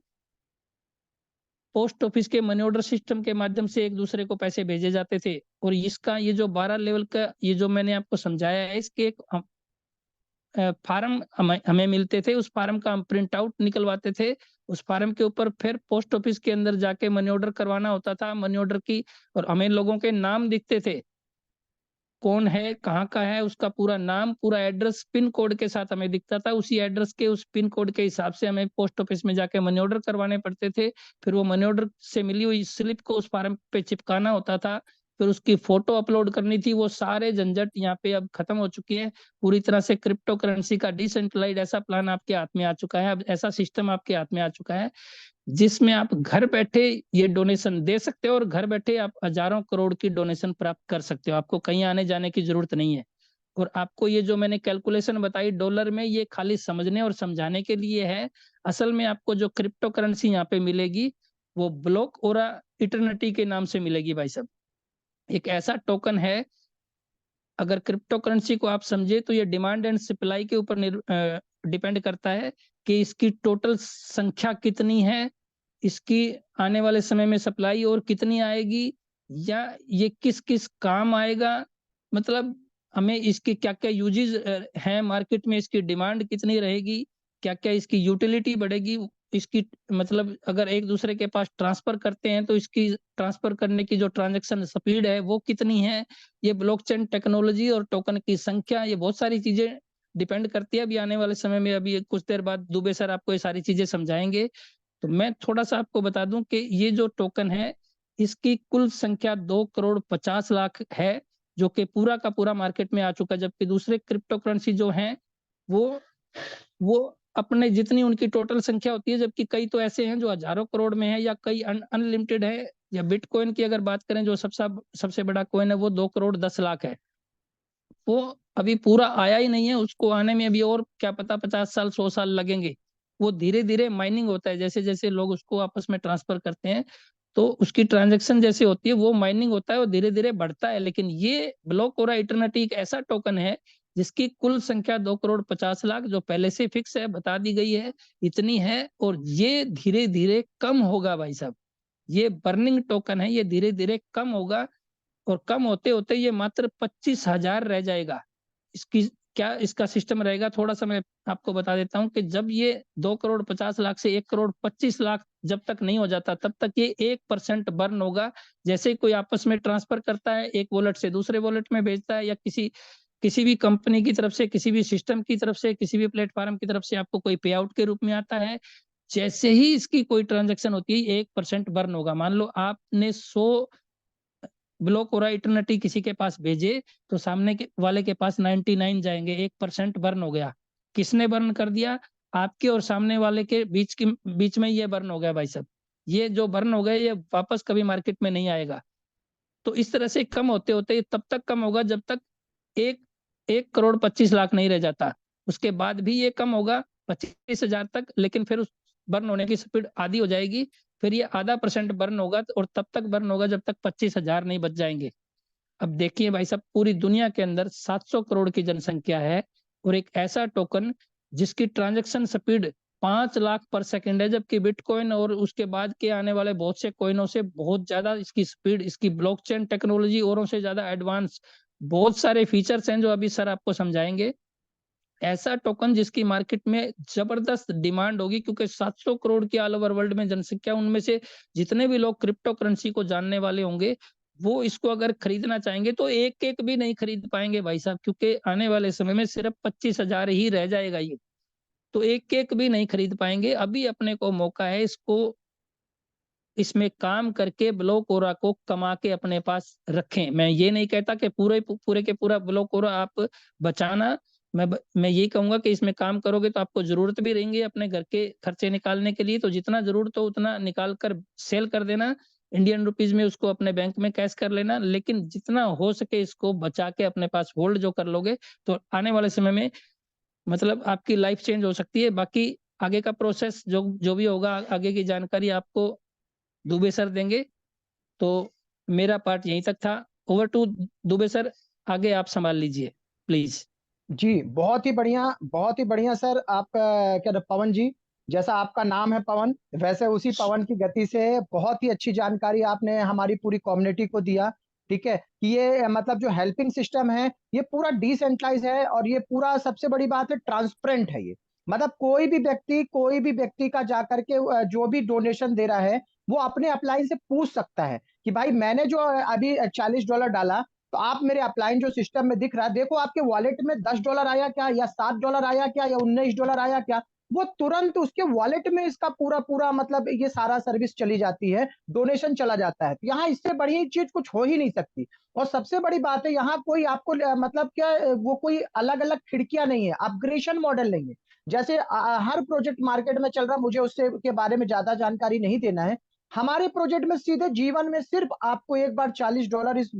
Speaker 2: पोस्ट ऑफिस के मनी ऑर्डर सिस्टम के माध्यम से एक दूसरे को पैसे भेजे जाते थे, और इसका ये जो 12 लेवल का ये जो मैंने आपको समझाया है, इसके एक फार्म हमें मिलते थे, उस फार्म का हम प्रिंट आउट निकलवाते थे, उस फार्म के ऊपर फिर पोस्ट ऑफिस के अंदर जाके मनी ऑर्डर करवाना होता था, मनी ऑर्डर की, और हमें लोगों के नाम दिखते थे, कौन है, कहाँ का है, उसका पूरा नाम, पूरा एड्रेस पिन कोड के साथ हमें दिखता था, उसी एड्रेस के उस पिन कोड के हिसाब से हमें पोस्ट ऑफिस में जाके मनी ऑर्डर करवाने पड़ते थे। फिर वो मनी ऑर्डर से मिली हुई स्लिप को उस फार्म पे चिपकाना होता था, फिर उसकी फोटो अपलोड करनी थी। वो सारे झंझट यहाँ पे अब खत्म हो चुकी है, पूरी तरह से क्रिप्टो करेंसी का डिसेंट्रलाइज ऐसा प्लान आपके हाथ में आ चुका है, अब ऐसा सिस्टम आपके हाथ में आ चुका है, जिसमें आप घर बैठे ये डोनेशन दे सकते हो, और घर बैठे आप हजारों करोड़ की डोनेशन प्राप्त कर सकते हो, आपको कहीं आने जाने की जरूरत नहीं है। और आपको ये जो मैंने कैलकुलेशन बताई डॉलर में, ये खाली समझने और समझाने के लिए है। असल में आपको जो क्रिप्टो करेंसी यहाँ पे मिलेगी, वो ब्लॉक और इटर्निटी के नाम से मिलेगी भाई साहब। एक ऐसा टोकन है, अगर क्रिप्टो करेंसी को आप समझे तो ये डिमांड एंड सप्लाई के ऊपर डिपेंड करता है कि इसकी टोटल संख्या कितनी है, इसकी आने वाले समय में सप्लाई और कितनी आएगी, या ये किस किस काम आएगा, मतलब हमें इसके क्या क्या यूजेस हैं मार्केट में, इसकी डिमांड कितनी रहेगी, क्या क्या इसकी यूटिलिटी बढ़ेगी, इसकी मतलब अगर एक दूसरे के पास ट्रांसफर करते हैं तो इसकी ट्रांसफर करने की जो ट्रांजैक्शन स्पीड है वो कितनी है, ये ब्लॉकचेन टेक्नोलॉजी और टोकन की संख्या, ये बहुत सारी चीजें डिपेंड करती है। अभी आने वाले समय में, अभी कुछ देर बाद दुबे सर आपको ये सारी चीजें समझाएंगे। तो मैं थोड़ा सा आपको बता दूं कि ये जो टोकन है, इसकी कुल संख्या 2 करोड़ 50 लाख है, जो कि पूरा का पूरा मार्केट में आ चुका है, जबकि दूसरे क्रिप्टो करेंसी जो हैं वो वो अपने जितनी उनकी टोटल संख्या होती है, जबकि कई तो ऐसे हैं जो हजारों करोड़ में है, या कई अनलिमिटेड है। या बिटकॉइन की अगर बात करें, जो सबसे सबसे बड़ा कॉइन है, वो 2 करोड़ 10 लाख है। वो अभी पूरा आया ही नहीं है, उसको आने में अभी और क्या पता 50 साल 100 साल लगेंगे। वो धीरे धीरे माइनिंग होता है, जैसे जैसे लोग उसको आपस में ट्रांसफर करते हैं, तो उसकी ट्रांजेक्शन जैसे होती है वो माइनिंग होता है, वो धीरे धीरे बढ़ता है। लेकिन ये ब्लॉक और इटर्निटी एक ऐसा टोकन है जिसकी कुल संख्या 2 करोड़ 50 लाख, जो पहले से फिक्स है, बता दी गई है, इतनी है, और ये धीरे धीरे कम होगा भाई साहब। ये बर्निंग टोकन है, ये धीरे धीरे कम होगा, और कम होते होते ये मात्र 25,000 रह जाएगा। इसकी क्या इसका सिस्टम रहेगा, थोड़ा सा मैं आपको बता देता हूँ कि जब ये 2 करोड़ 50 लाख से 1 करोड़ 25 लाख जब तक नहीं हो जाता, तब तक ये 1% बर्न होगा। जैसे कोई आपस में ट्रांसफर करता है, एक वॉलेट से दूसरे वॉलेट में भेजता है, या किसी किसी भी कंपनी की तरफ से, किसी भी सिस्टम की तरफ से, किसी भी प्लेटफॉर्म की तरफ से आपको कोई पे आउट के रूप में आता है, जैसे ही इसकी कोई ट्रांजेक्शन होती है 1% बर्न होगा। मान लो आपने 100 ब्लॉक हो रहा इटर्निटी किसी के पास भेजे, तो सामने के वाले के पास 99 जाएंगे, 1% बर्न हो गया। किसने बर्न कर दिया? आपके और सामने वाले के बीच में ये बर्न हो गया भाई साहब। ये जो बर्न हो गया, ये वापस कभी मार्केट में नहीं आएगा। तो इस तरह से कम होते होते तब तक कम होगा जब तक एक 1 करोड़ 25 लाख नहीं रह जाता। उसके बाद भी ये कम होगा 25,000 तक, लेकिन फिर उस बर्न होने की स्पीड आधी हो जाएगी, फिर ये ½ % बर्न होगा, और तब तक बर्न होगा जब तक 25,000 नहीं बच जाएंगे। अब देखिए भाई साहब, पूरी दुनिया के अंदर 700 करोड़ की जनसंख्या है, और एक ऐसा टोकन जिसकी ट्रांजैक्शन स्पीड 5 लाख पर सेकंड है, जबकि बिटकॉइन और उसके बाद के आने वाले बहुत से कॉइनों से बहुत ज्यादा इसकी स्पीड, इसकी ब्लॉकचेन टेक्नोलॉजी औरों से ज्यादा एडवांस, बहुत सारे फीचर्स हैं जो अभी सर आपको समझाएंगे। ऐसा टोकन जिसकी मार्केट में जबरदस्त डिमांड होगी, क्योंकि 700 करोड़ की ऑल ओवर वर्ल्ड में जनसंख्या, उनमें से जितने भी लोग क्रिप्टो करेंसी को जानने वाले होंगे वो इसको अगर खरीदना चाहेंगे तो एक एक भी नहीं खरीद पाएंगे भाई साहब, क्योंकि आने वाले समय में सिर्फ 25,000 ही रह जाएगा ये, तो एक एक भी नहीं खरीद पाएंगे। अभी अपने को मौका है इसको, इसमें काम करके ब्लॉक ओरा को कमा के अपने पास रखें। मैं ये नहीं कहता कि पूरे के पूरा ब्लॉक ओरा आप बचाना, मैं ये कहूंगा कि इसमें काम करोगे तो आपको जरूरत भी रहेंगी अपने घर के खर्चे निकालने के लिए, तो जितना जरूरत हो उतना निकाल कर सेल कर देना, इंडियन रुपीज में उसको अपने बैंक में कैश कर लेना, लेकिन जितना हो सके इसको बचा के अपने पास होल्ड जो कर लोगे तो आने वाले समय में मतलब आपकी लाइफ चेंज हो सकती है। बाकी आगे का प्रोसेस जो जो भी होगा, आगे की जानकारी आपको दुबे सर देंगे। तो मेरा पार्ट यहीं तक था। ओवर टू दुबे सर, आगे आप संभाल लीजिए प्लीज।
Speaker 1: जी, बहुत ही बढ़िया सर। आपका क्या पवन जी, जैसा आपका नाम है पवन, वैसे उसी पवन की गति से बहुत ही अच्छी जानकारी आपने हमारी पूरी कम्युनिटी को दिया। ठीक है कि ये मतलब जो हेल्पिंग सिस्टम है ये पूरा डिसेंट्रलाइज है, और ये पूरा सबसे बड़ी बात है ट्रांसपेरेंट है ये। मतलब कोई भी व्यक्ति का जाकर के जो भी डोनेशन दे रहा है वो अपने अपलाइन से पूछ सकता है कि भाई मैंने जो अभी $40 डाला, तो आप मेरे अपलाइन जो सिस्टम में दिख रहा है, देखो आपके वॉलेट में $10 आया क्या, या $7 आया क्या, या $19 आया क्या। वो तुरंत उसके वॉलेट में इसका पूरा पूरा मतलब ये सारा सर्विस चली जाती है, डोनेशन चला जाता है। तो यहाँ इससे बड़ी चीज कुछ हो ही नहीं सकती। और सबसे बड़ी बात है यहाँ कोई आपको मतलब क्या वो कोई अलग अलग खिड़कियां नहीं है, अपग्रेडेशन मॉडल नहीं है। जैसे हर प्रोजेक्ट मार्केट में चल रहा, मुझे उससे के बारे में ज्यादा जानकारी नहीं देना है। हमारे प्रोजेक्ट में सीधे जीवन में सिर्फ आपको एक बार $40 इस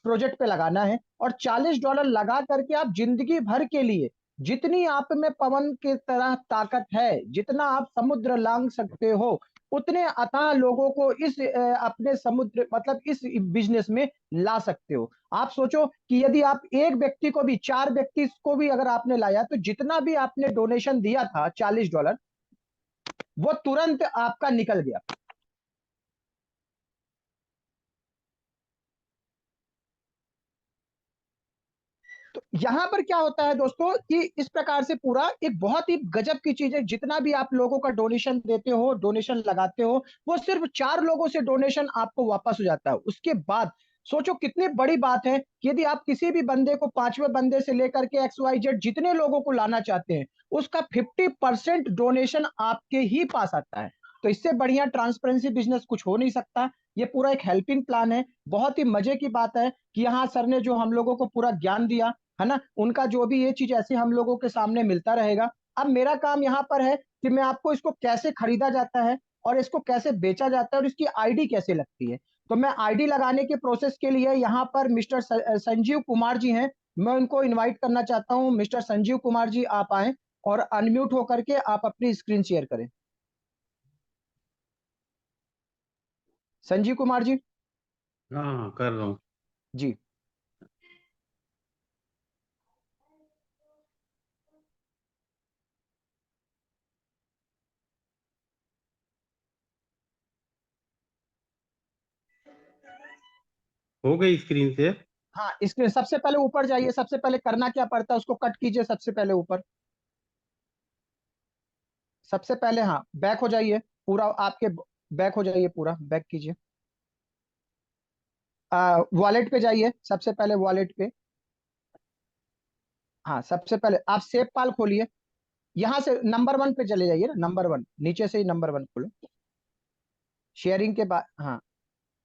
Speaker 1: प्रोजेक्ट पे लगाना है, और $40 लगा करके आप जिंदगी भर के लिए जितनी आप में पवन की तरह ताकत है, जितना आप समुद्र लांग सकते हो, उतने अथाह लोगों को इस अपने समुद्र मतलब इस बिजनेस में ला सकते हो। आप सोचो कि यदि आप एक व्यक्ति को भी, 4 व्यक्ति को भी अगर आपने लाया, तो जितना भी आपने डोनेशन दिया था $40, वो तुरंत आपका निकल गया। तो यहां पर क्या होता है दोस्तों कि इस प्रकार से पूरा एक बहुत ही गजब की चीज है। जितना भी आप लोगों का डोनेशन देते हो, डोनेशन लगाते हो, वो सिर्फ 4 लोगों से डोनेशन आपको वापस हो जाता है। उसके बाद सोचो कितनी बड़ी बात है कि यदि आप किसी भी बंदे को, 5वें बंदे से लेकर के XYZ जितने लोगों को लाना चाहते हैं, उसका 50% डोनेशन आपके ही पास आता है। तो इससे बढ़िया ट्रांसपेरेंसी बिजनेस कुछ हो नहीं सकता। ये पूरा एक हेल्पिंग प्लान है। बहुत ही मजे की बात है कि यहाँ सर ने जो हम लोगों को पूरा ज्ञान दिया है ना, उनका जो भी ये चीज ऐसे हम लोगों के सामने मिलता रहेगा। अब मेरा काम यहाँ पर है कि मैं आपको इसको कैसे खरीदा जाता है, और इसको कैसे बेचा जाता है, और इसकी आईडी कैसे लगती है। तो मैं आईडी लगाने के प्रोसेस के लिए यहाँ पर मिस्टर संजीव कुमार जी हैं, मैं उनको इनवाइट करना चाहता हूँ। मिस्टर संजीव कुमार जी आप आए और अनम्यूट होकर के आप अपनी स्क्रीन शेयर करें। संजीव कुमार जी।
Speaker 3: हाँ, कर रहा हूँ।
Speaker 1: जी।
Speaker 3: हो गई स्क्रीन से।
Speaker 1: हाँ, इसके सबसे पहले ऊपर जाइए। सबसे पहले करना क्या पड़ता है, उसको कट कीजिए सबसे पहले ऊपर। सबसे पहले हाँ बैक हो जाइए पूरा आपके, बैक हो जाइए पूरा, बैक कीजिए। वॉलेट पे जाइए, सबसे पहले वॉलेट पे। हाँ, सबसे पहले आप सेव पाल खोलिए। यहाँ से नंबर 1 पे चले जाइए ना, नंबर 1 नीचे से ही नंबर 1 खोलो। शेयरिंग के बाद हाँ,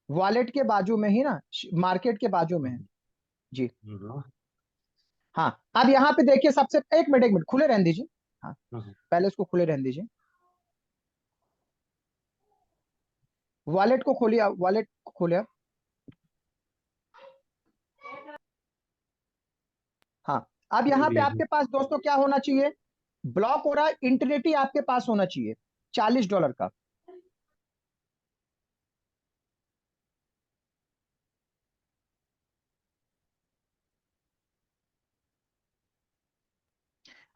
Speaker 1: वॉलेट के बाजू में ही ना, मार्केट के बाजू में है। जी।
Speaker 3: हाँ,
Speaker 1: हाँ, अब यहाँ पे देखिए सबसे, एक मिनट खुले रहने दीजिए। हाँ,
Speaker 3: हाँ,
Speaker 1: पहले उसको खुले रहने दीजिए। वॉलेट को खोलिए, वॉलेट को खोलिए आप। हाँ, अब
Speaker 3: खोल
Speaker 1: यहाँ पे
Speaker 3: दिया जी।
Speaker 1: आपके पास दोस्तों क्या होना चाहिए, ब्लॉक हो रहा है इंटरनेट ही आपके पास होना चाहिए, $40 का।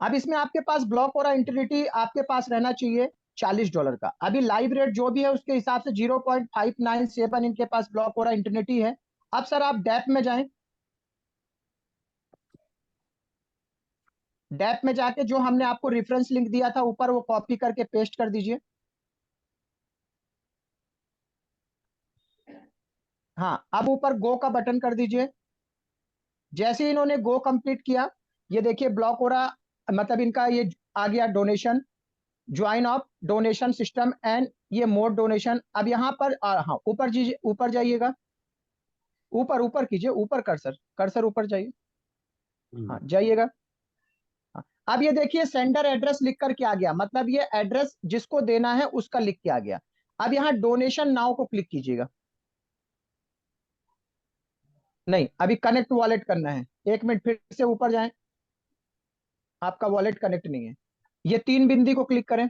Speaker 1: अब इसमें आपके पास ब्लॉक और इंटिनिटी आपके पास रहना चाहिए $40 का। अभी लाइव रेट जो भी है उसके हिसाब से 0.597 इनके पास ब्लॉक और इंटिनिटी है। अब सर आप डैप में जाएं। डैप में जाके जो हमने आपको रेफरेंस लिंक दिया था ऊपर, वो कॉपी करके पेस्ट कर दीजिए। हाँ, अब ऊपर गो का बटन कर दीजिए। जैसे ही इन्होंने गो कंप्लीट किया, ये देखिए ब्लॉक हो रहा, मतलब इनका ये आ गया donation, join of donation system and ये मोड डोनेशन। अब यहाँ पर हाँ ऊपर ऊपर जाइएगा, ऊपर ऊपर कीजिए, ऊपर कर्सर कर्सर ऊपर जाइए। हाँ जाइएगा। हाँ, अब ये देखिए सेंडर एड्रेस लिख कर के आ गया, मतलब ये एड्रेस जिसको देना है उसका लिख के आ गया। अब यहाँ डोनेशन नाउ को क्लिक कीजिएगा। नहीं, अभी कनेक्ट वॉलेट करना है। 1 मिनट, फिर से ऊपर जाएं। आपका वॉलेट कनेक्ट नहीं है। ये तीन बिंदी को क्लिक करें।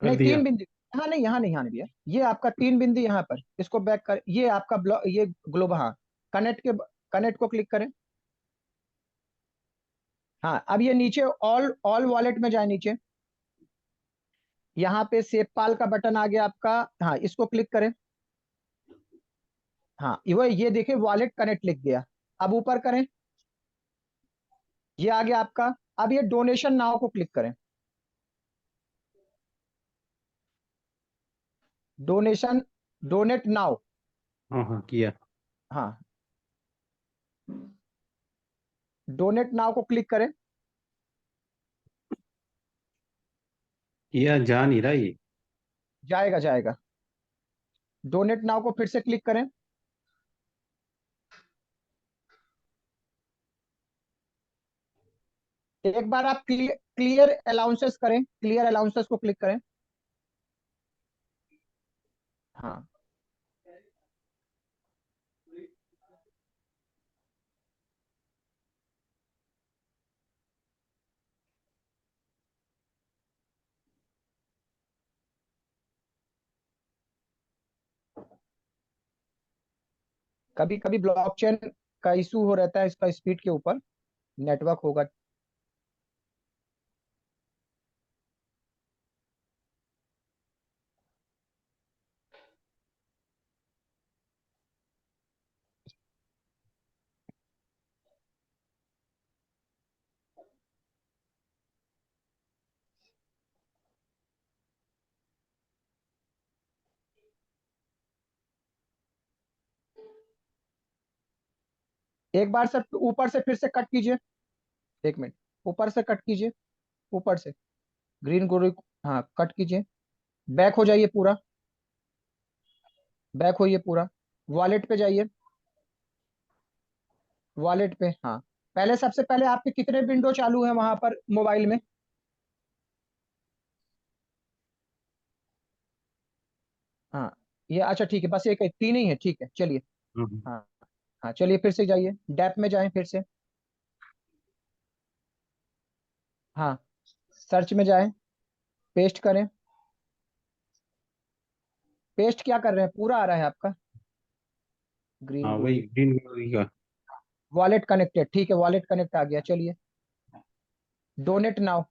Speaker 3: कर
Speaker 1: नहीं,
Speaker 3: दिया।
Speaker 1: तीन बिंदी यहाँ नहीं, यहाँ नहीं, यहाँ नहीं भैया। ये आपका तीन बिंदी यहाँ पर, इसको बैक कर, ये आपका ब्लॉक, ये ग्लोब, हाँ कनेक्ट के, कनेक्ट को क्लिक करें। हाँ, अब ये नीचे ऑल ऑल वॉलेट में जाए नीचे, यहाँ पे सेवपाल का बटन आ गया आपका। हाँ, इसको क्लिक करें। हाँ, ये देखिए वॉलेट कनेक्ट लिख गया। अब ऊपर करें, ये आ गया आपका। अब ये डोनेशन नाउ को क्लिक करें। Donation, donate now.
Speaker 3: हाँ हाँ किया।
Speaker 1: हाँ, डोनेट नाउ को क्लिक करें।
Speaker 3: किया, जा नहीं रहा ये।
Speaker 1: जाएगा जाएगा। डोनेट नाउ को फिर से क्लिक करें। एक बार आप क्लियर अलाउंसेस करें, क्लियर अलाउंसेस को क्लिक करें। हाँ, कभी कभी ब्लॉकचेन का इशू हो रहता है, इसका स्पीड के ऊपर नेटवर्क होगा। एक बार सर ऊपर से फिर से कट कीजिए। 1 मिनट, ऊपर से कट कीजिए, ऊपर से ग्रीन गोरी, हाँ कट कीजिए। बैक हो जाइए पूरा, बैक होइए पूरा। वॉलेट पे जाइए, वॉलेट पे, हाँ। पहले सबसे पहले आपके कितने विंडो चालू है वहां पर मोबाइल में? हाँ, ये अच्छा ठीक है, बस एक है, तीन ही है, ठीक है चलिए।
Speaker 3: हाँ हाँ।
Speaker 1: हाँ, हाँ चलिए फिर से जाइए, डैप में जाएं फिर से। हाँ, सर्च में जाएं, पेस्ट करें। पेस्ट क्या कर रहे हैं, पूरा आ रहा है आपका ग्रीन
Speaker 3: हाँ, वही
Speaker 1: ग्लोरी।
Speaker 3: ग्रीन ग्लोरी का।
Speaker 1: वॉलेट कनेक्टेड, ठीक है, वॉलेट कनेक्ट आ गया, चलिए। डोनेट नाउ,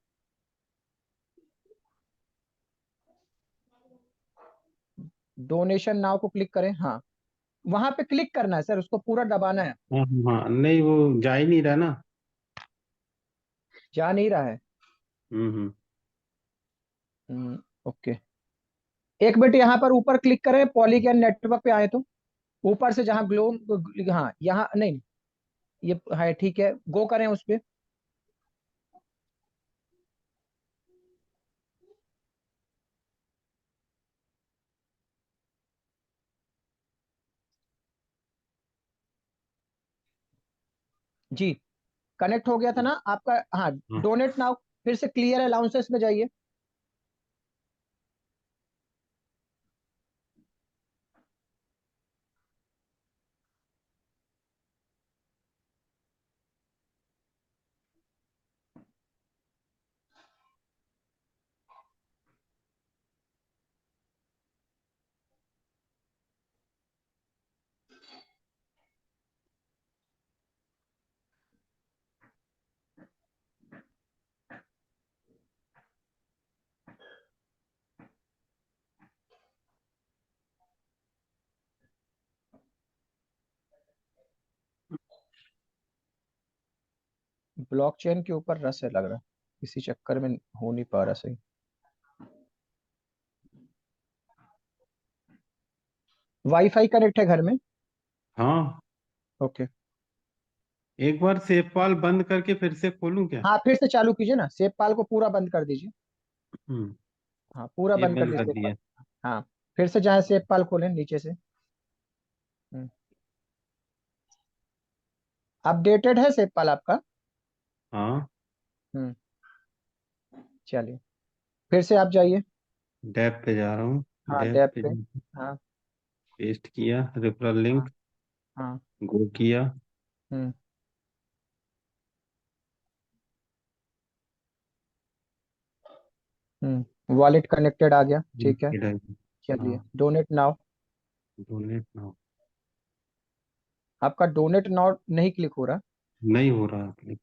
Speaker 1: डोनेशन नाउ को क्लिक करें। हाँ, वहां पे क्लिक करना है सर, उसको पूरा दबाना है।
Speaker 3: हाँ हाँ हाँ, नहीं वो जा ही नहीं रहा ना।
Speaker 1: जा नहीं रहा है।
Speaker 3: हम्म।
Speaker 1: ओके, 1 मिनट, यहाँ पर ऊपर क्लिक करें, पॉलीगैन नेटवर्क पे आए तो ऊपर से जहाँ ग्लो, हाँ यहाँ नहीं, ये है ठीक है, गो करें उस पे। जी, कनेक्ट हो गया था ना आपका। हाँ,
Speaker 3: हाँ
Speaker 1: डोनेट नाउ, फिर से क्लियर अलाउंसेस में जाइए। ब्लॉकचेन के ऊपर रस है लग रहा है, इसी चक्कर में हो नहीं पा रहा सही। वाईफाई कनेक्ट है घर में?
Speaker 3: हाँ,
Speaker 1: ओके।
Speaker 3: एक बार सेवपाल बंद करके फिर से खोलूं क्या?
Speaker 1: हाँ फिर से चालू कीजिए ना, सेवपाल को पूरा बंद कर दीजिए।
Speaker 3: हम्म।
Speaker 1: हाँ पूरा
Speaker 3: ये
Speaker 1: बंद कर
Speaker 3: बंद
Speaker 1: दीजिए
Speaker 3: कर
Speaker 1: सेवपाल।
Speaker 3: दिया।
Speaker 1: हाँ फिर से जाए सेवपाल खोलें नीचे से। अपडेटेड है सेवपाल आपका?
Speaker 3: हाँ,
Speaker 1: हम्म। चलिए फिर से आप जाइए।
Speaker 3: डैप पे जा रहा हूँ।
Speaker 1: हाँ
Speaker 3: डैप
Speaker 1: टैब
Speaker 3: पे
Speaker 1: पे। हाँ
Speaker 3: पेस्ट किया, रेफरल
Speaker 1: हाँ
Speaker 3: लिंक
Speaker 1: हाँ।
Speaker 3: गो किया।
Speaker 1: हम्म वॉलेट कनेक्टेड आ गया, ठीक है।
Speaker 3: इधर।
Speaker 1: चलिए
Speaker 3: हाँ,
Speaker 1: डोनेट नाउ।
Speaker 3: Donate now.
Speaker 1: आपका डोनेट नाउ नहीं क्लिक हो रहा।
Speaker 3: नहीं हो रहा क्लिक।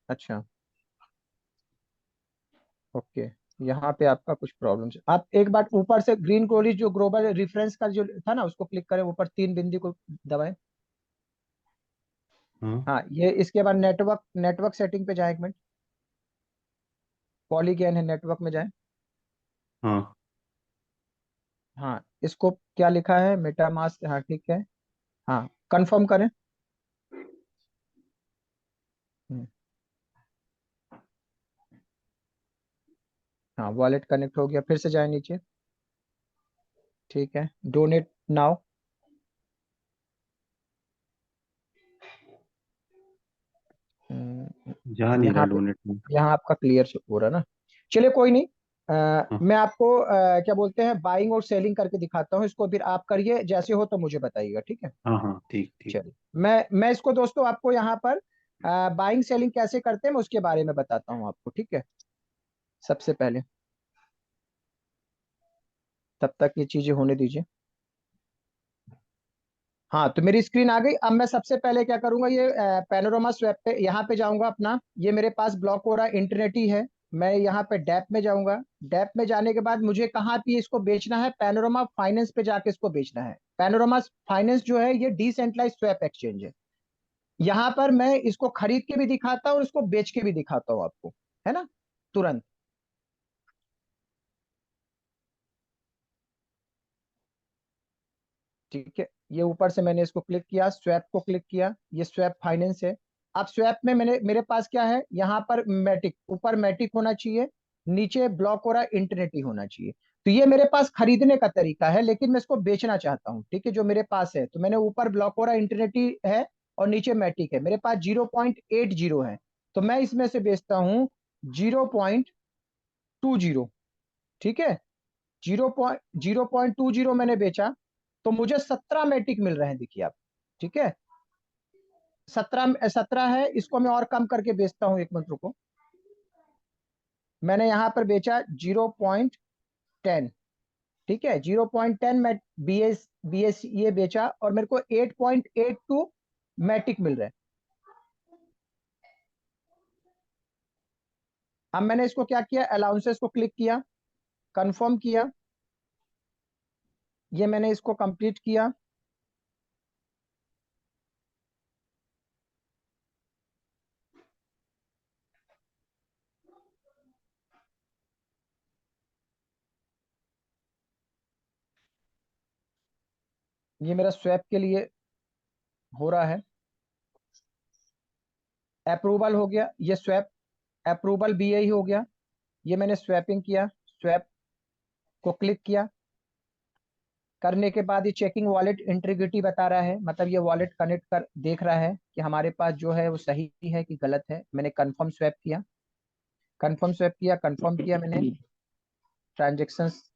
Speaker 1: अच्छा ओके। यहाँ पे आपका कुछ प्रॉब्लम है, आप एक बार ऊपर से ग्रीन कोली जो ग्लोबल रेफरेंस का जो था ना उसको क्लिक करें, ऊपर तीन बिंदी को दबाएं।
Speaker 3: हाँ
Speaker 1: हाँ ये इसके बाद नेटवर्क नेटवर्क सेटिंग पे जाए एक मिनट। पॉलीगैन है, नेटवर्क में जाए।
Speaker 3: हाँ।
Speaker 1: हाँ इसको क्या लिखा है, मेटामास्क, हाँ ठीक है। हाँ कंफर्म करें। हम्म, हाँ वॉलेट कनेक्ट हो गया, फिर से जाए नीचे। ठीक है डोनेट नाउ।
Speaker 3: जा नहीं रहा
Speaker 1: यहाँ पे,
Speaker 3: डोनेट नाउ।
Speaker 1: यहाँ आपका क्लियर हो रहा ना। चलिए कोई नहीं।
Speaker 3: हाँ
Speaker 1: मैं आपको क्या बोलते हैं बाइंग और सेलिंग करके दिखाता हूँ इसको, फिर आप करिए, जैसे हो तो मुझे बताइएगा, ठीक है।
Speaker 3: हाँ हाँ, ठीक ठीक।
Speaker 1: चलिए मैं इसको दोस्तों आपको यहाँ पर बाइंग सेलिंग कैसे करते हैं मैं उसके बारे में बताता हूँ आपको, ठीक है। सबसे पहले तब तक ये चीजें होने दीजिए। हाँ तो मेरी स्क्रीन आ गई। अब मैं सबसे पहले क्या करूंगा, ये पैनोरामा स्वैप पे यहाँ पे जाऊंगा अपना, ये मेरे पास ब्लॉक हो रहा है, इंटरनेट ही है। मैं यहाँ पे डैप में जाऊंगा। डैप में जाने के बाद मुझे कहाँ पे इसको बेचना है, पैनोरामा फाइनेंस पे जाके इसको बेचना है। पैनोरामा फाइनेंस जो है ये डिसेंट्रलाइज स्वैप एक्सचेंज है। यहाँ पर मैं इसको खरीद के भी दिखाता हूँ और इसको बेच के भी दिखाता हूँ आपको, है ना, तुरंत। ठीक है ये ऊपर से मैंने इसको क्लिक किया, स्वैप को क्लिक किया, ये स्वैप फाइनेंस है। अब स्वैप में मेरे पास क्या है, यहाँ पर मैटिक, ऊपर मैटिक होना चाहिए, नीचे ब्लॉक हो रहा है इंटरनेट ही होना चाहिए। तो ये मेरे पास खरीदने का तरीका है, लेकिन मैं इसको बेचना चाहता हूँ, ठीक है, जो मेरे पास है। तो मैंने ऊपर ब्लॉक हो रहा है इंटरनेट ही है और नीचे मैटिक है, मेरे पास 0.80 है। तो मैं इसमें से बेचता हूँ 0.20, ठीक है। 0.20 मैंने बेचा, तो मुझे 17 मैट्रिक मिल रहे हैं, देखिए आप, ठीक है। 17 है, इसको मैं और कम करके बेचता हूँ, एक मिनट रुको। मैंने यहाँ पर बेचा 0.10, ठीक है, 0.10 मैं बी एस ये बेचा और मेरे को 8.82 मैट्रिक मिल रहा है। अब मैंने इसको क्या किया, अलाउंसेस को क्लिक किया, कंफर्म किया, ये मैंने इसको कंप्लीट किया। ये मेरा स्वैप के लिए हो रहा है, अप्रूवल हो गया, ये स्वैप अप्रूवल भी यही हो गया। ये मैंने स्वैपिंग किया, स्वैप को क्लिक किया, करने के बाद ये चेकिंग वॉलेट इंटीग्रिटी बता रहा है, मतलब ये वॉलेट कनेक्ट कर देख रहा है कि हमारे पास जो है वो सही है कि गलत है। मैंने कंफर्म स्वैप किया, कंफर्म स्वैप किया, कंफर्म किया मैंने ट्रांजेक्शन्स।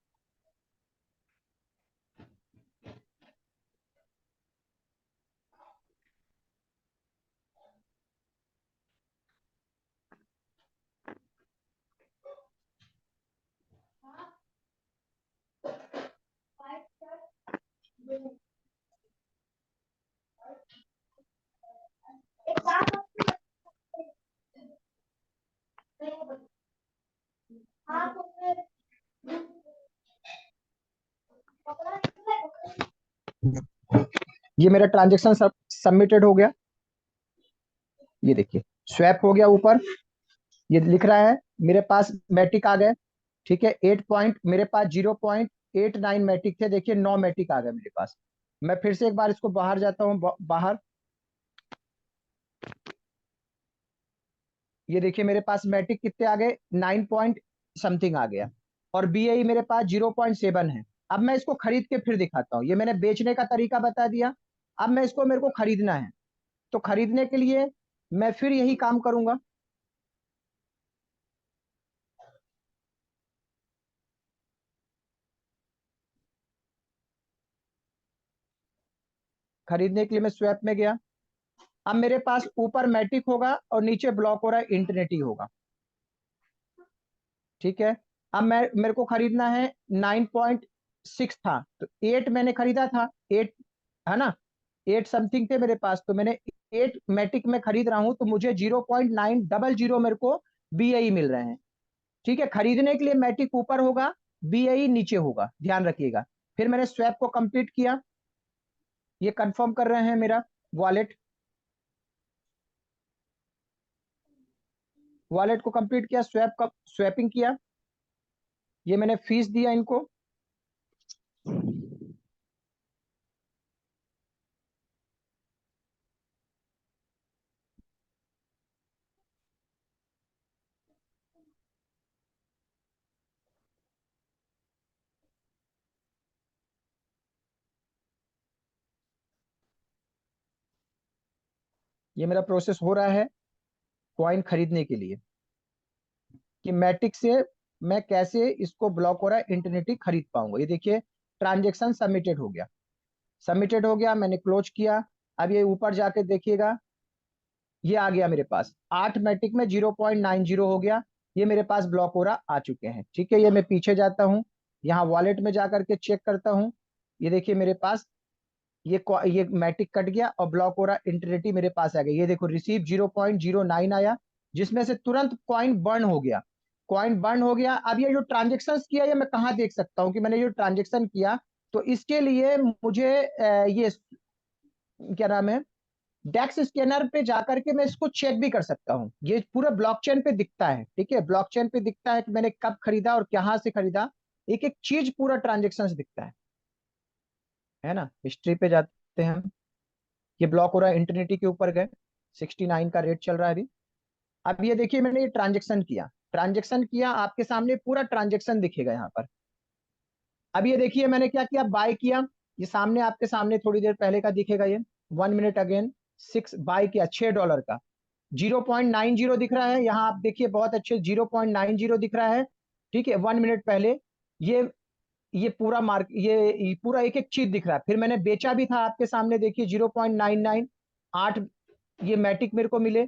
Speaker 1: ये मेरा ट्रांजेक्शन सब सबमिटेड हो गया, ये देखिए। स्वैप हो गया ऊपर, ये लिख रहा है मेरे पास मैटिक आ गए। ठीक है, 8 पॉइंट, मेरे पास 0.89 मैटिक थे, देखिए 9 मैटिक आ गए मेरे पास। मैं फिर से एक बार इसको बाहर जाता हूँ, बाहर, ये देखिए मेरे पास मैटिक कितने आ गए, 9 पॉइंट समथिंग आ गया। और बीआई मेरे पास 0.7 है। अब मैं इसको खरीद के फिर दिखाता हूँ, ये मैंने बेचने का तरीका बता दिया। अब मैं इसको, मेरे को खरीदना है, तो खरीदने के लिए मैं फिर यही काम करूंगा। खरीदने के लिए मैं स्वैप में गया। अब मेरे पास ऊपर मैटिक होगा और नीचे ब्लॉक हो रहा है इंटरनेटी होगा। ठीक है, अब मेरे को खरीदना है, 9.6 था तो 8 मैंने खरीदा था, 8 है ना, 8 समथिंग थे मेरे पास, तो मैंने 8 मैटिक में खरीद रहा हूं, तो मुझे 0.900 मेरे को बीआई मिल रहे हैं। ठीक है, खरीदने के लिए मैटिक ऊपर होगा, बीआई नीचे होगा, ध्यान रखिएगा। फिर मैंने स्वैप को कंप्लीट किया, ये कंफर्म कर रहे हैं मेरा वॉलेट, वॉलेट को कंप्लीट किया, स्वैप का स्वैपिंग किया, ये मैंने फीस दिया इनको। ये मेरा प्रोसेस हो रहा है कॉइन खरीदने के लिए, कि मैटिक से मैं कैसे इसको ब्लॉक हो रहा है इंटरनेटी खरीद पाऊंगा। ये देखिए ट्रांजेक्शन सबमिटेड हो गया, सबमिटेड हो गया, मैंने क्लोज किया। अब ये ऊपर जाके देखिएगा, ये आ गया मेरे पास 8 मैटिक में 0.90 हो गया, ये मेरे पास ब्लॉक हो रहा आ चुके हैं। ठीक है, ये मैं पीछे जाता हूँ, यहाँ वॉलेट में जाकर के चेक करता हूँ, ये देखिए मेरे पास ये मैटिक कट गया और ब्लॉक हो रहा इंटरनेटी मेरे पास आ गया। ये देखो रिसीव 0.09 आया, जिसमें से तुरंत कॉइन बर्न हो गया, कॉइन बर्न हो गया। अब ये जो ट्रांजेक्शन किया, ये मैं कहाँ देख सकता हूँ कि मैंने जो ट्रांजेक्शन किया, तो इसके लिए मुझे ये क्या नाम है, डेक्स स्कैनर पे जाकर के मैं इसको चेक भी कर सकता हूँ, ये पूरा ब्लॉकचेन पे दिखता है। ठीक है, ब्लॉकचेन पे दिखता है कि मैंने कब खरीदा और कहाँ से खरीदा, एक एक चीज पूरा ट्रांजेक्शन दिखता है ना। हिस्ट्री पे जाते हैं हम, ये ब्लॉक हो रहा है इंटरनेटी के ऊपर गए, 69 का रेट चल रहा है अभी। अब ये देखिए मैंने ये ट्रांजेक्शन किया, ट्रांजेक्शन किया, आपके सामने पूरा ट्रांजेक्शन दिखेगा यहाँ पर। अब ये देखिए मैंने क्या किया, बाय किया, ये सामने आपके सामने थोड़ी देर पहले का दिखेगा ये, 1 मिनट अगेन, 6 बाय किया, $6 का, 0.90 दिख रहा है यहाँ, आप देखिए बहुत अच्छे 0.90 दिख रहा है। ठीक है, 1 मिनट पहले ये ये पूरा मार्क, ये पूरा एक एक चीज दिख रहा है। फिर मैंने बेचा भी था आपके सामने, देखिए 0.99, 8 ये मैटिक मेरे को मिले,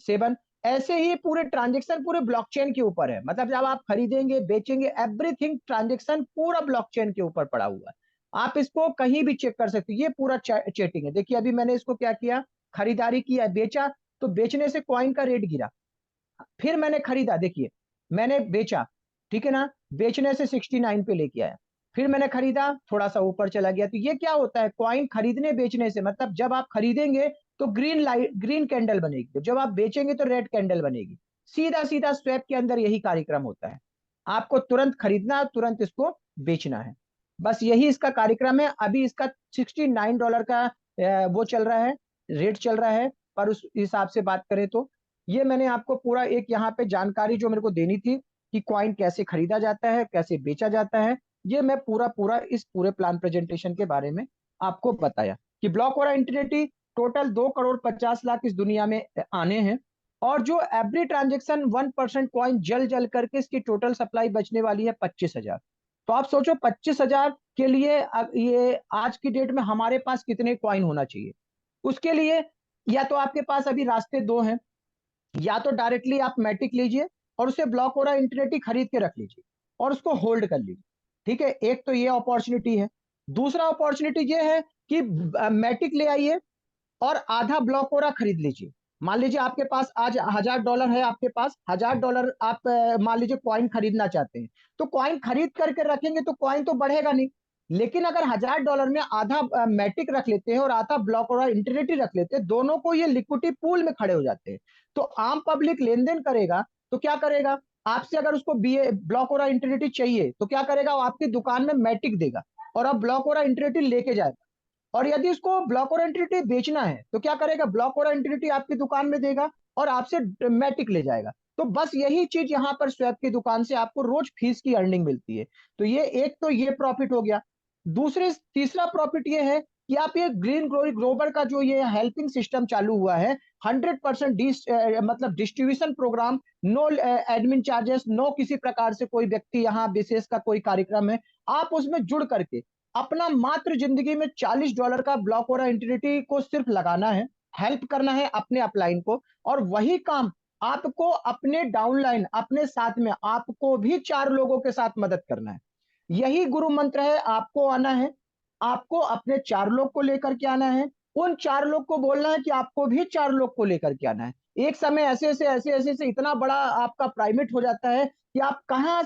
Speaker 1: 7। ऐसे ही पूरे ट्रांजेक्शन पूरे ब्लॉकचेन के ऊपर है, मतलब जब आप खरीदेंगे बेचेंगे, एवरीथिंग ट्रांजेक्शन पूरा ब्लॉकचेन के ऊपर पड़ा हुआ है। आप इसको कहीं भी चेक कर सकते हो, ये पूरा चेटिंग है। देखिए अभी मैंने इसको क्या किया, खरीदारी किया, बेचा, तो बेचने से कॉइन का रेट गिरा, फिर मैंने खरीदा, देखिए मैंने बेचा, ठीक है ना, बेचने से 69 पे लेके आया, फिर मैंने खरीदा, थोड़ा सा ऊपर चला गया। तो ये क्या होता है, कॉइन खरीदने बेचने से, मतलब जब आप खरीदेंगे तो ग्रीन लाइट, ग्रीन कैंडल बनेगी, तो जब आप बेचेंगे तो रेड कैंडल बनेगी। सीधा सीधा स्वैप के अंदर यही कार्यक्रम होता है, आपको तुरंत खरीदना, तुरंत इसको बेचना है, बस यही इसका कार्यक्रम है। अभी इसका $69 का वो चल रहा है, रेट चल रहा है, पर उस हिसाब से बात करें तो ये मैंने आपको पूरा एक यहाँ पे जानकारी जो मेरे को देनी थी कि कॉइन कैसे खरीदा जाता है, कैसे बेचा जाता है, ये मैं पूरा पूरा इस पूरे प्लान प्रेजेंटेशन के बारे में आपको बताया कि ब्लॉक हो रहा इंटरनेटी टोटल 2,50,00,000 इस दुनिया में आने हैं, और जो एवरी ट्रांजेक्शन 1% कॉइन जल जल करके इसकी टोटल सप्लाई बचने वाली है 25,000। तो आप सोचो 25,000 के लिए ये आज की डेट में हमारे पास कितने कॉइन होना चाहिए। उसके लिए या तो आपके पास अभी रास्ते दो हैं, या तो डायरेक्टली आप मैटिक लीजिए और उसे ब्लॉक हो रहा इंटरनेट ही खरीद के रख लीजिए और उसको होल्ड कर लीजिए। ठीक है, एक तो ये अपॉर्चुनिटी है। दूसरा अपॉर्चुनिटी ये है कि मैटिक ले आइए और आधा ब्लॉक हो रहा खरीद लीजिए। मान लीजिए आपके पास आज $1,000 है, आपके पास $1,000 आप मान लीजिए कॉइन खरीदना चाहते हैं, तो कॉइन खरीद करके रखेंगे तो कॉइन तो बढ़ेगा नहीं, लेकिन अगर $1000 में आधा मैटिक रख लेते हैं और आधा ब्लॉक और इंटीग्रिटी रख लेते हैं, दोनों को ये लिक्विडिटी पूल में खड़े हो जाते हैं। तो आम पब्लिक लेन देन करेगा तो क्या करेगा, आपसे अगर उसको ब्लॉक और इंटीग्रिटी चाहिए तो क्या करेगा, वो आपकी दुकान में मैटिक देगा और अब ब्लॉक और इंटीग्रिटी लेके जाएगा। और यदि उसको ब्लॉक और इंटीग्रिटी बेचना है तो क्या करेगा, ब्लॉक और इंटीग्रिटी आपकी दुकान में देगा और आपसे मैटिक ले जाएगा। तो बस यही चीज यहाँ पर स्वैप की दुकान से आपको रोज फीस की अर्निंग मिलती है। तो ये एक तो ये प्रॉफिट हो गया। तीसरा प्रॉफिट ये है कि आप ये ग्रीन ग्लोरी ग्लोबल का जो ये हेल्पिंग सिस्टम चालू हुआ है, 100% मतलब distribution programme, no admin charges, no किसी प्रकार से कोई व्यक्ति यहाँ विशेष का कोई कार्यक्रम है, आप उसमें जुड़ करके अपना मात्र जिंदगी में $40 का ब्लॉक और इंटीग्रिटी को सिर्फ लगाना है, हेल्प करना है अपने अपलाइन को, और वही काम आपको अपने डाउनलाइन अपने साथ में आपको भी 4 लोगों के साथ मदद करना है। यही गुरु मंत्र है। आपको आना है, आपको अपने 4 लोग को लेकर के आना है, उन 4 लोग को बोलना है कि आपको भी 4 लोग को लेकर के आना है। एक समय ऐसे इतना बड़ा आपका प्राइमेट हो जाता है कि आप कहां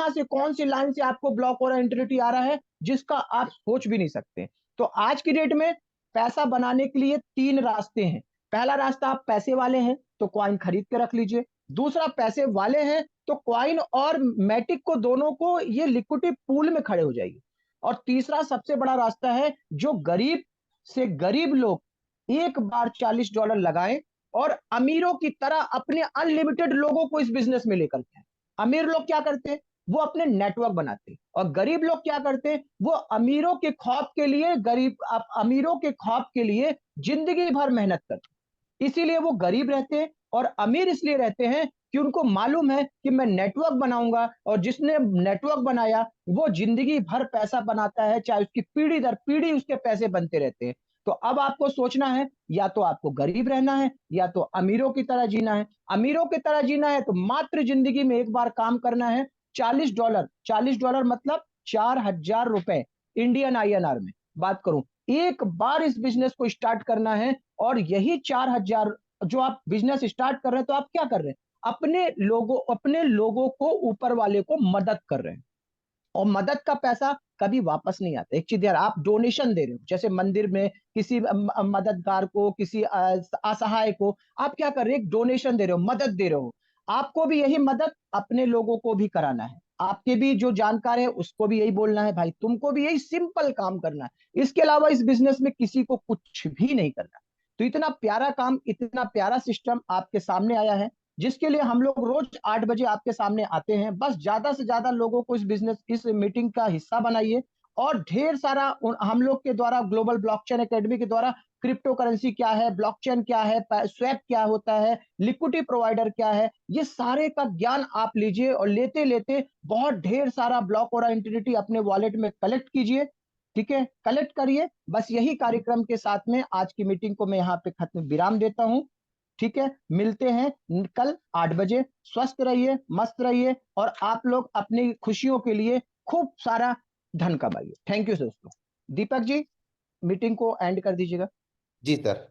Speaker 1: से कौन सी लाइन से आपको ब्लॉक और इंटीग्रिटी आ रहा है जिसका आप सोच भी नहीं सकते। तो आज की डेट में पैसा बनाने के लिए 3 रास्ते हैं। पहला रास्ता, आप पैसे वाले हैं तो कॉइन खरीद के रख लीजिए। दूसरा, पैसे वाले हैं तो कॉइन और मैटिक को दोनों को ये लिक्विडिटी पूल में खड़े हो जाइए। और तीसरा सबसे बड़ा रास्ता है, जो गरीब से गरीब लोग एक बार $40 लगाएं और अमीरों की तरह अपने अनलिमिटेड लोगों को इस बिजनेस में लेकर के आए। अमीर लोग क्या करते हैं, वो अपने नेटवर्क बनाते हैं, और गरीब लोग क्या करते हैं, वो अमीरों के खौफ के लिए अमीरों के खौफ के लिए जिंदगी भर मेहनत करते हैं। इसीलिए वो गरीब रहते हैं और अमीर इसलिए रहते हैं कि उनको मालूम है कि मैं नेटवर्क बनाऊंगा, और जिसने नेटवर्क बनाया वो जिंदगी भर पैसा बनाता है, चाहे उसकी पीढ़ी दर पीढ़ी उसके पैसे बनते रहते हैं। तो अब आपको सोचना है, या तो आपको गरीब रहना है या तो अमीरों की तरह जीना है। अमीरों की तरह जीना है तो मात्र जिंदगी में एक बार काम करना है। $40 मतलब ₹4000 इंडियन INR में बात करूं, एक बार इस बिजनेस को स्टार्ट करना है। और यही 4000 जो आप बिजनेस स्टार्ट कर रहे हैं, तो आप क्या कर रहे हैं, अपने लोगों को, ऊपर वाले को मदद कर रहे हैं। और मदद का पैसा कभी वापस नहीं आता। एक चीज यार, आप डोनेशन दे रहे हो, जैसे मंदिर में किसी मददगार को, किसी असहाय को आप क्या कर रहे हो, एक डोनेशन दे रहे हो, मदद दे रहे हो। आपको भी यही मदद अपने लोगों को भी कराना है। आपके भी जो जानकार है उसको भी यही बोलना है, भाई तुमको भी यही सिंपल काम करना है। इसके अलावा इस बिजनेस में किसी को कुछ भी नहीं करना। तो इतना प्यारा काम, इतना प्यारा सिस्टम आपके सामने आया है, जिसके लिए हम लोग रोज 8 बजे आपके सामने आते हैं। बस ज्यादा से ज्यादा लोगों को इस मीटिंग का हिस्सा बनाइए। और ढेर सारा हम लोग के द्वारा, ग्लोबल ब्लॉकचेन एकेडमी के द्वारा, क्रिप्टो करेंसी क्या है, ब्लॉकचेन क्या है, स्वैप क्या होता है, लिक्विडिटी प्रोवाइडर क्या है, ये सारे का ज्ञान आप लीजिए। और लेते लेते बहुत ढेर सारा ब्लॉक और इंटीग्रिटी अपने वॉलेट में कलेक्ट कीजिए। ठीक है, कलेक्ट करिए। बस यही कार्यक्रम के साथ में आज की मीटिंग को मैं यहाँ पे खत्म विराम देता हूँ। ठीक है, मिलते हैं कल 8 बजे। स्वस्थ रहिए, मस्त रहिए, और आप लोग अपनी खुशियों के लिए खूब सारा धन कमाइए। थैंक यू दोस्तों। दीपक जी, मीटिंग को एंड कर दीजिएगा।
Speaker 4: जी सर।